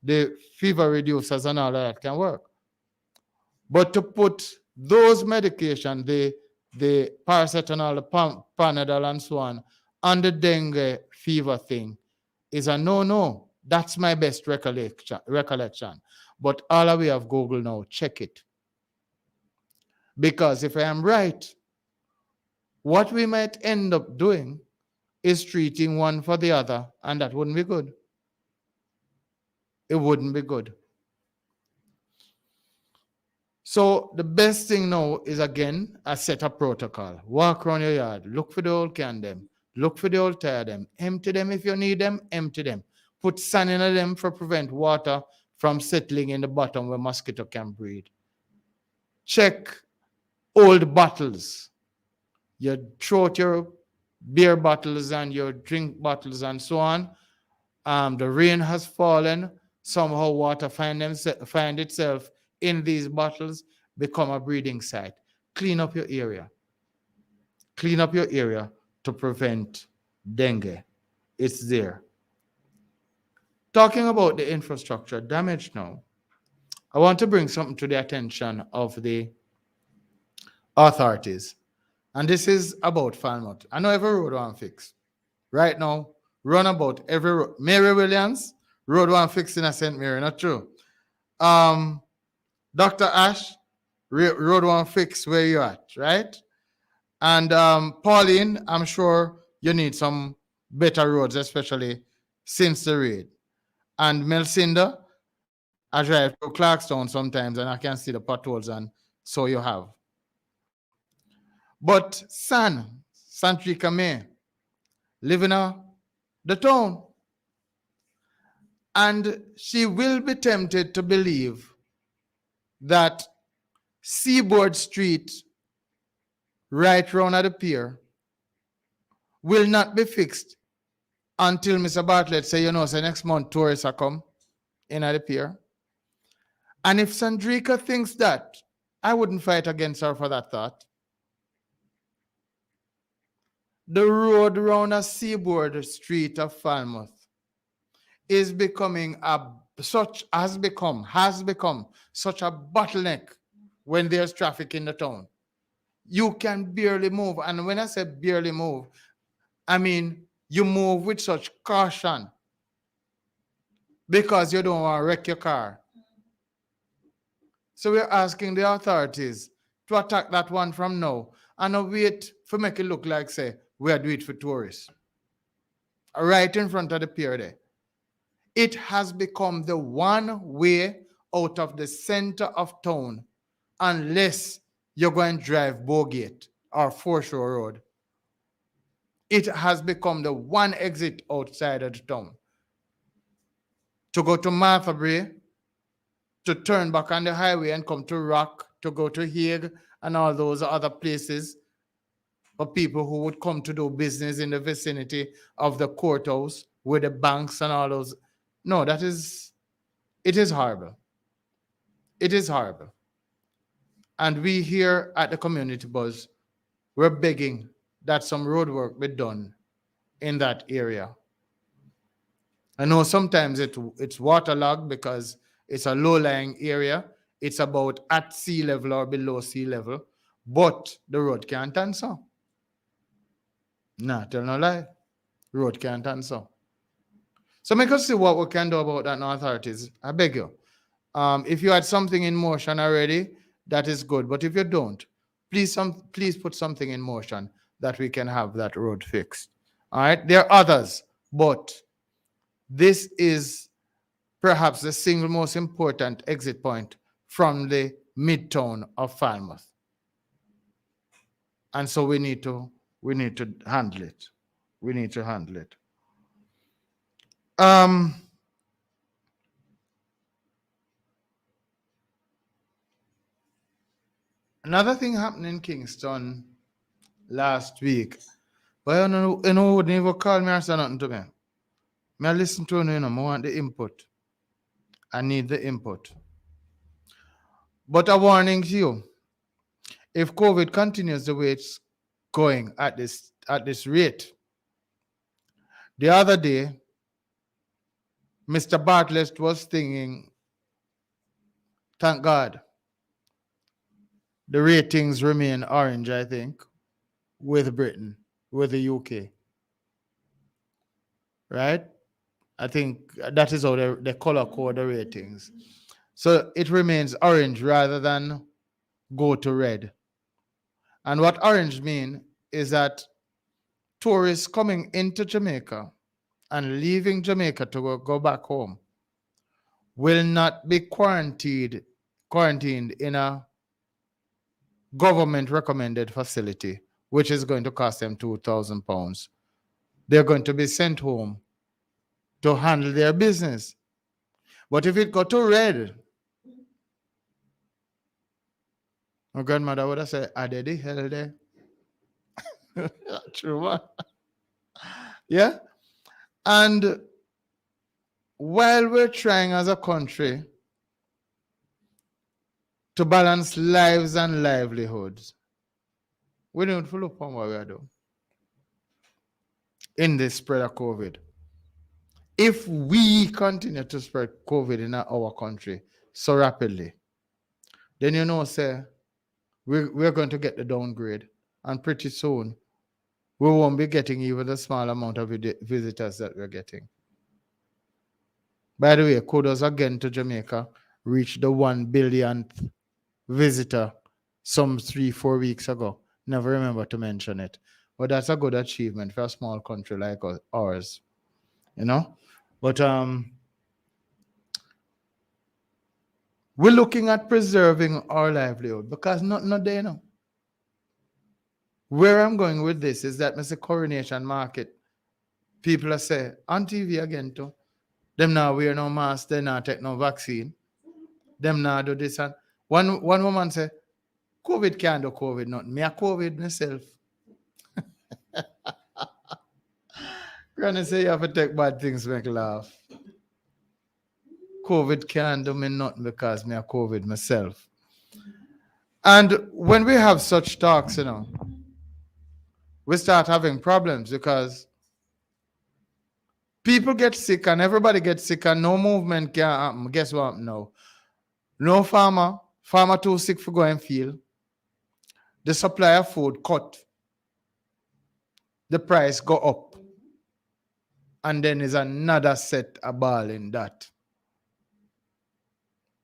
the fever reducers and all of that can work. But to put those medication, the paracetamol, the Panadol and so on the dengue fever thing is a no. That's my best recollection. But all we have Google now, check it. Because if I am right, what we might end up doing is treating one for the other, and that wouldn't be good. It wouldn't be good. So the best thing now is, again, a set of protocol. Walk around your yard, look for the old can them, look for the old tire them, empty them if you need them, empty them. Put sand in them for prevent water from settling in the bottom where mosquito can breed. Check old bottles. You throw out your beer bottles and your drink bottles and so on. The rain has fallen. Somehow water find itself in these bottles, become a breeding site. Clean up your area. Clean up your area to prevent dengue. It's there. Talking about the infrastructure damage now, I want to bring something to the attention of the authorities. And this is about Falmouth. I know every road one fix. Right now, run about every road. Mary Williams, road one fix in a St. Mary, not true. Dr. Ash, road one fix where you at, right? And Pauline, I'm sure you need some better roads, especially since the raid. And Melcinda, I drive to Clarkstown sometimes and I can see the potholes, and so you have. But Santrika May, living in the town. And she will be tempted to believe that Seaboard Street, right round at the pier, will not be fixed until Mr. Bartlett say, so next month tourists are come in at the pier. And if Sandrika thinks that, I wouldn't fight against her for that thought. The road around a Seaboard Street of Falmouth is becoming has become such a bottleneck when there's traffic in the town. You can barely move. And when I say barely move, I mean you move with such caution because you don't want to wreck your car. So we're asking the authorities to attack that one from now and not wait for make it look like, say, we are doing it for tourists. Right in front of the pier there. It has become the one way out of the center of town unless you're going to drive Bowgate or Foreshore Road. It has become the one exit outside of the town. To go to Martha Bray, to turn back on the highway and come to Rock, to go to Hague and all those other places for people who would come to do business in the vicinity of the courthouse with the banks and all those. No, it is horrible. It is horrible. And we here at the Community Buzz, we're begging that some road work be done in that area. I know sometimes it's waterlogged because it's a low-lying area. It's about at sea level or below sea level, but the road can't answer. Nah, tell no lie. Road can't answer. So make us see what we can do about that, no authorities. I beg you. If you had something in motion already, that is good. But if you don't, please put something in motion that we can have that road fixed. All right. There are others, but this is perhaps the single most important exit point from the midtown of Falmouth. And so we need to handle it. We need to handle it. Another thing happened in Kingston last week. But you know, wouldn't even call me or say nothing to me. I listen to you, I want the input. I need the input. But a warning to you. If COVID continues the way it's going at this rate, the other day, Mr. Bartlett was thinking, thank God, the ratings remain orange, I think, with Britain, with the UK. Right? I think that is how they color code the ratings. So it remains orange rather than go to red. And what orange means is that tourists coming into Jamaica and leaving Jamaica to go back home will not be quarantined in a government recommended facility, which is going to cost them £2,000. They're going to be sent home to handle their business. But if it got to red, my grandmother would have said, are they the hell there? True, man. Yeah? And while we're trying as a country to balance lives and livelihoods, we don't follow up on what we are doing in this spread of COVID. If we continue to spread COVID in our country so rapidly, then you know, sir, we're going to get the downgrade. And pretty soon, we won't be getting even the small amount of visitors that we're getting. By the way, kudos again to Jamaica, reached the 1 billionth visitor some 3-4 weeks ago. Never remember to mention it. But that's a good achievement for a small country like ours. You know? But we're looking at preserving our livelihood because not there now. Where I'm going with this is that Mr. Coronation Market, people are saying on TV again too, them now wear no mask, they now take no vaccine, them now do this. And one woman said, COVID can't do COVID, nothing. Me a COVID myself. Granny say you have to take bad things make laugh. COVID can't do me nothing because me a COVID myself. And when we have such talks, you know, we start having problems because people get sick and everybody gets sick and no movement can happen. Guess what now? No farmer too sick for going field. The supply of food cut. The price go up. And then is another set of ball in that.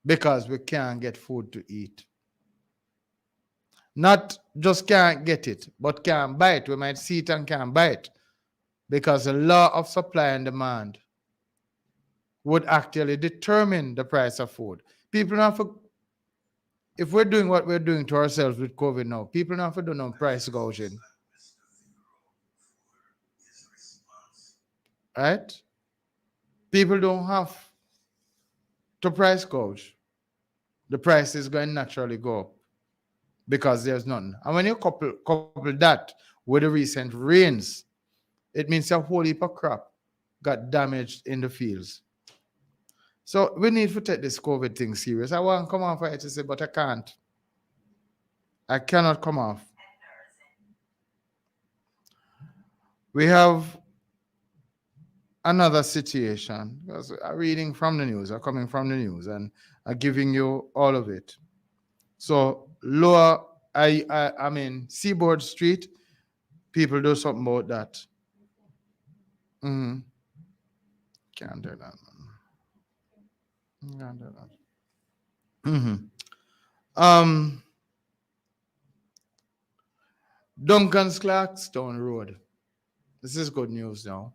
Because we can't get food to eat. Not just can't get it, but can't buy it. We might see it and can't buy it. Because the law of supply and demand would actually determine the price of food. People don't if we're doing what we're doing to ourselves with COVID now, people don't have to do no price gouging. Right? People don't have to price gouge. The price is going to naturally go up because there's none. And when you couple that with the recent rains, it means a whole heap of crop got damaged in the fields. So we need to take this COVID thing serious. I want to come off it to say, but I can't. I cannot come off. We have another situation. Because I'm reading from the news, I'm coming from the news, and I'm giving you all of it. So lower, I mean, Seaboard Street, people do something about that. Can't do that. Can't do that. Duncan's Clarkstown Road. This is good news now.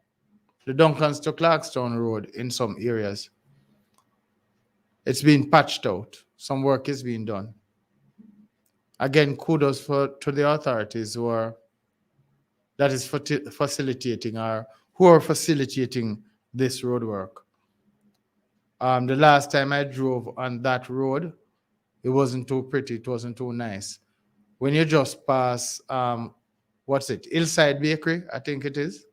The Duncans to Clarkstown Road in some areas, it's been patched out. Some work is being done. Again, kudos to the authorities who are facilitating this road work. The last time I drove on that road, it wasn't too pretty. It wasn't too nice. When you just pass, what's it? Hillside Bakery, I think it is.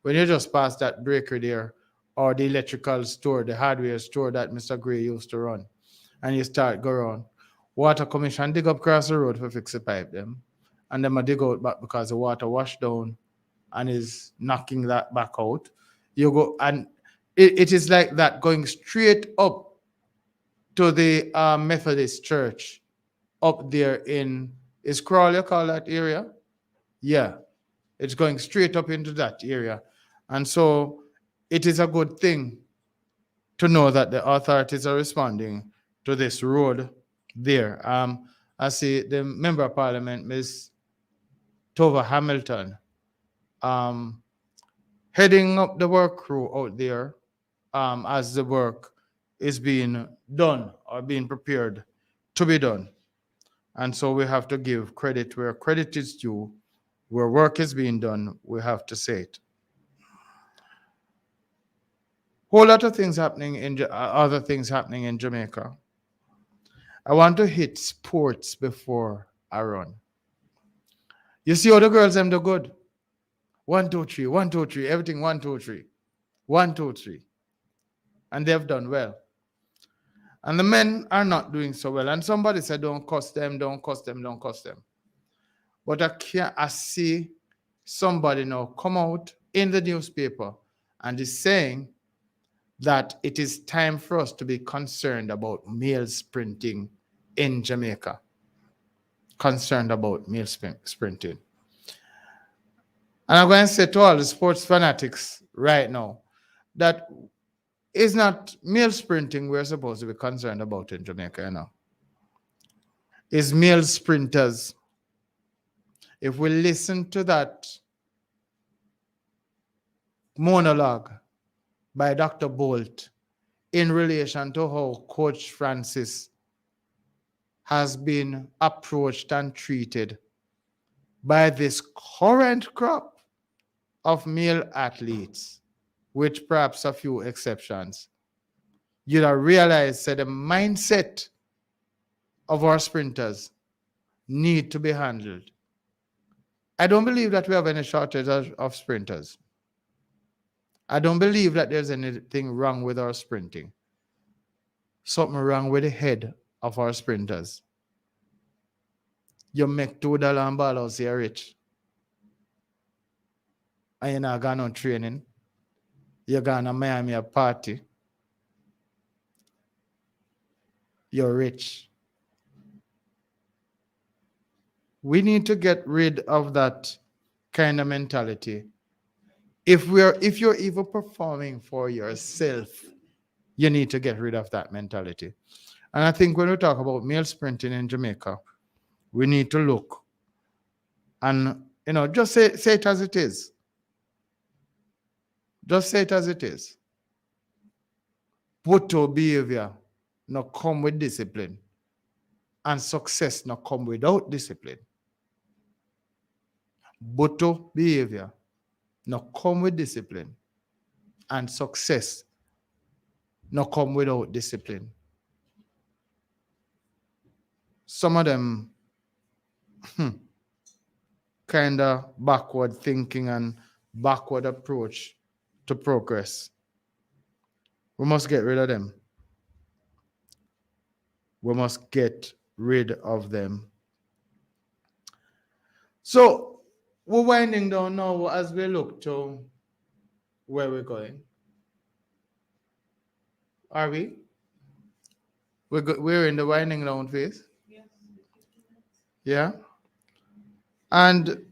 When you just pass that bakery there, or the electrical store, the hardware store that Mr. Gray used to run, and you start go around, Water Commission dig up across the road for fix the pipe them, and then I dig out back because the water washed down and is knocking that back out. You go, and it is like that going straight up to the Methodist church up there in, is Crawley, you call that area? Yeah, it's going straight up into that area. And so it is a good thing to know that the authorities are responding to this road there. I see the Member of Parliament, Ms. Tova Hamilton, heading up the work crew out there as the work is being done or being prepared to be done. And so we have to give credit where credit is due. Where work is being done, we have to say it. Whole lot of things happening other things happening in Jamaica. I want to hit sports before I run. You see how the girls them do good. 1, 2, 3, 1, 2, 3, everything 1, 2, 3. 1, 2, 3. And they've done well. And the men are not doing so well. And somebody said, don't cuss them, don't cuss them, don't cuss them. But I see somebody now come out in the newspaper and is saying that it is time for us to be concerned about male sprinting in Jamaica. Concerned about male sprinting. And I'm going to say to all the sports fanatics right now that it's not male sprinting we're supposed to be concerned about in Jamaica, you know. It's male sprinters. If we listen to that monologue by Dr. Bolt in relation to how Coach Francis has been approached and treated by this current crop of male athletes, with perhaps a few exceptions, you'll realize that the mindset of our sprinters need to be handled. I don't believe that we have any shortage of sprinters. I don't believe that there's anything wrong with our sprinting. Something wrong with the head of our sprinters. You make $2 and ball out, you're rich. And you're not going on training. You're going to Miami a party. You're rich. We need to get rid of that kind of mentality. If you're even performing for yourself, you need to get rid of that mentality. And I think when we talk about male sprinting in Jamaica, we need to look and just say it as it is. Just say it as it is. Put to behavior, now come with discipline. And success not come without discipline. Boto behavior not come with discipline. And success not come without discipline. Some of them kind of backward thinking and backward approach to progress. We must get rid of them. We must get rid of them. So we're winding down now as we look to where we're going. Are we? We're in the winding down phase? Yes. Yeah? And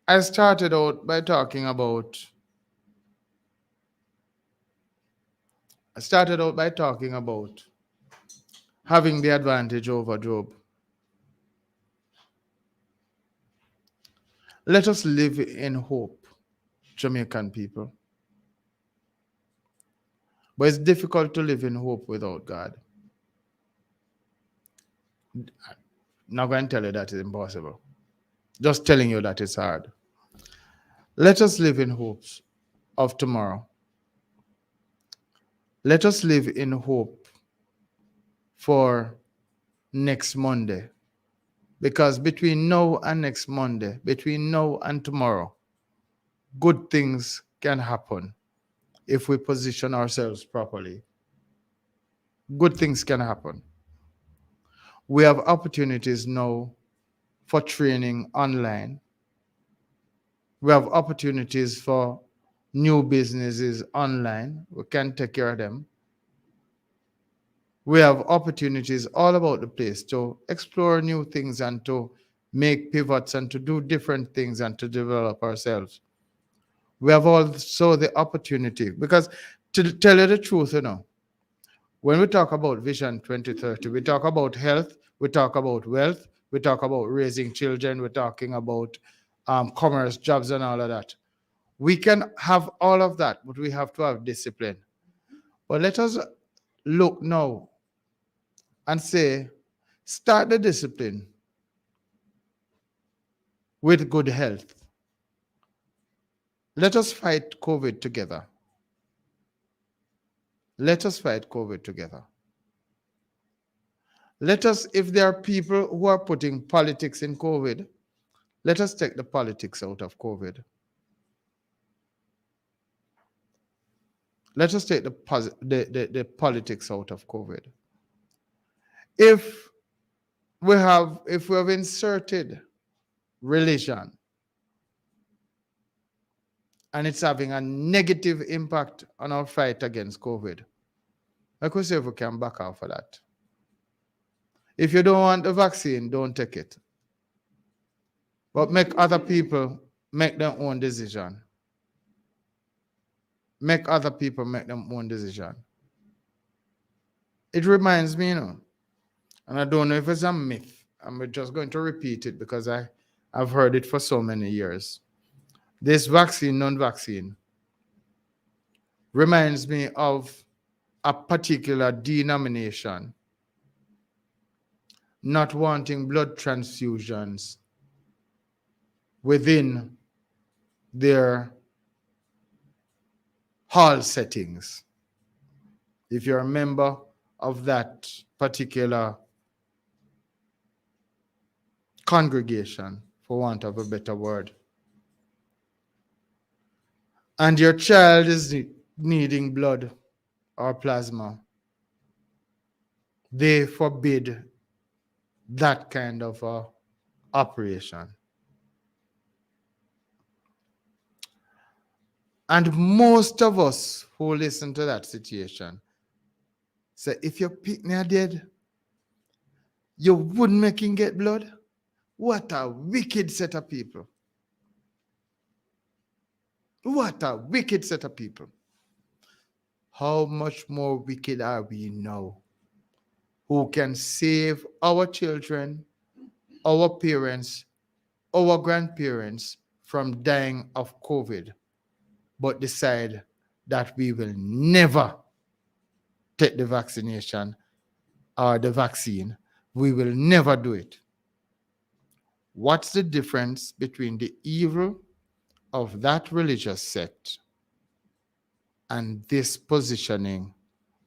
I started out by talking about having the advantage over Job. Let us live in hope, Jamaican people. But it's difficult to live in hope without God. I'm not going to tell you that it's impossible. Just telling you that it's hard. Let us live in hopes of tomorrow. Let us live in hope for next Monday. Because between now and next Monday, between now and tomorrow, good things can happen if we position ourselves properly. Good things can happen. We have opportunities now for training online. We have opportunities for new businesses online. We can take care of them. We have opportunities all about the place to explore new things and to make pivots and to do different things and to develop ourselves. We have also the opportunity, because to tell you the truth, when we talk about Vision 2030, we talk about health, we talk about wealth, we talk about raising children, we're talking about commerce, jobs, and all of that. We can have all of that, but we have to have discipline. But let us look now and say, start the discipline with good health. Let us fight COVID together. Let us fight COVID together. Let us, if there are people who are putting politics in COVID, let us take the politics out of COVID. Let us take the politics out of COVID. If we have inserted religion and it's having a negative impact on our fight against COVID, like we say, if we can back off of that. If you don't want the vaccine, don't take it. But make other people make their own decision. Make other people make their own decision. It reminds me, and I don't know if it's a myth. I'm just going to repeat it because I've heard it for so many years. This vaccine, non-vaccine, reminds me of a particular denomination not wanting blood transfusions within their hall settings. If you're a member of that particular congregation, for want of a better word, and your child is needing blood or plasma, they forbid that kind of operation. And most of us who listen to that situation say, if your picnic are dead, you wouldn't make him get blood? What a wicked set of people. What a wicked set of people. How much more wicked are we now, who can save our children, our parents, our grandparents from dying of COVID, but decide that we will never take the vaccination or the vaccine. We will never do it. What's the difference between the evil of that religious sect and this positioning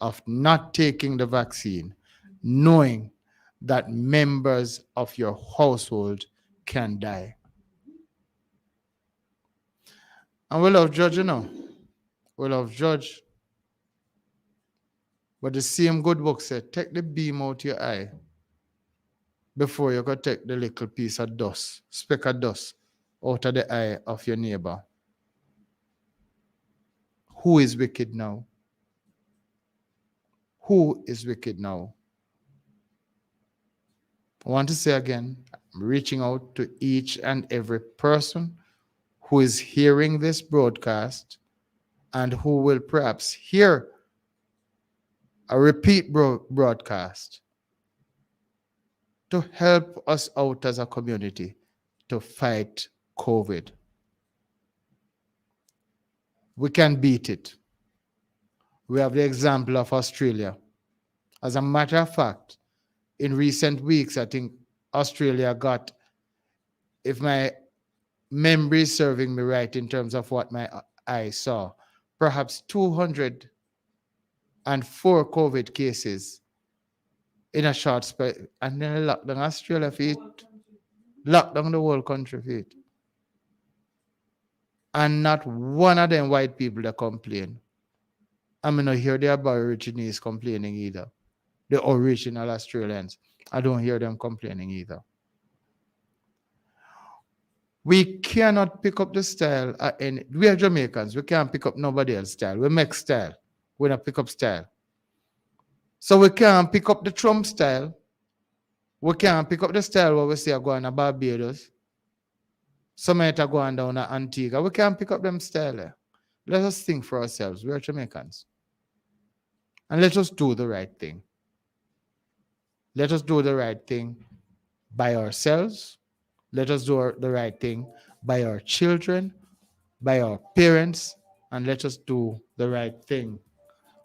of not taking the vaccine, knowing that members of your household can die? And we love judge, you know. We love judge. But the same good book said, take the beam out your eye before you go take the little piece of dust, speck of dust, out of the eye of your neighbor. Who is wicked now? Who is wicked now? I want to say again, I'm reaching out to each and every person who is hearing this broadcast and who will perhaps hear a repeat broadcast to help us out as a community to fight COVID. We can beat it. We have the example of Australia. As a matter of fact, in recent weeks, I think Australia got, if my memory is serving me right in terms of what my eye saw, perhaps 204 COVID cases in a short space, and then lock down Australia for it, lock down the whole country for it. And not one of them white people that complain. I mean, I hear the Aborigines complaining either. The original Australians. I don't hear them complaining either. We cannot pick up the style. We are Jamaicans. We can't pick up nobody else's style. We make style. We don't pick up style. So we can't pick up the Trump style. We can't pick up the style where we say go on to Barbados. Some might go on down to Antigua. We can't pick up them style. Let us think for ourselves. We are Jamaicans. And let us do the right thing. Let us do the right thing by ourselves. Let us do the right thing by our children, by our parents, and let us do the right thing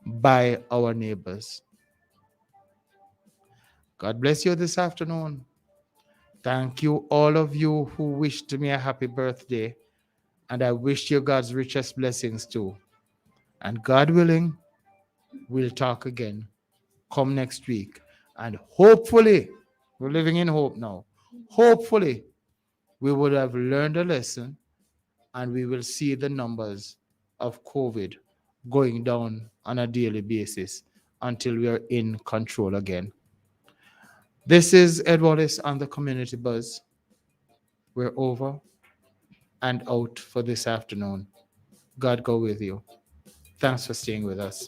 by our neighbors. God bless you this afternoon. Thank you, all of you who wished me a happy birthday. And I wish you God's richest blessings too. And God willing, we'll talk again come next week. And hopefully, we're living in hope now. Hopefully, we would have learned a lesson and we will see the numbers of COVID going down on a daily basis until we are in control again. This is Ed Wallace on the Community Buzz. We're over and out for this afternoon. God go with you. Thanks for staying with us.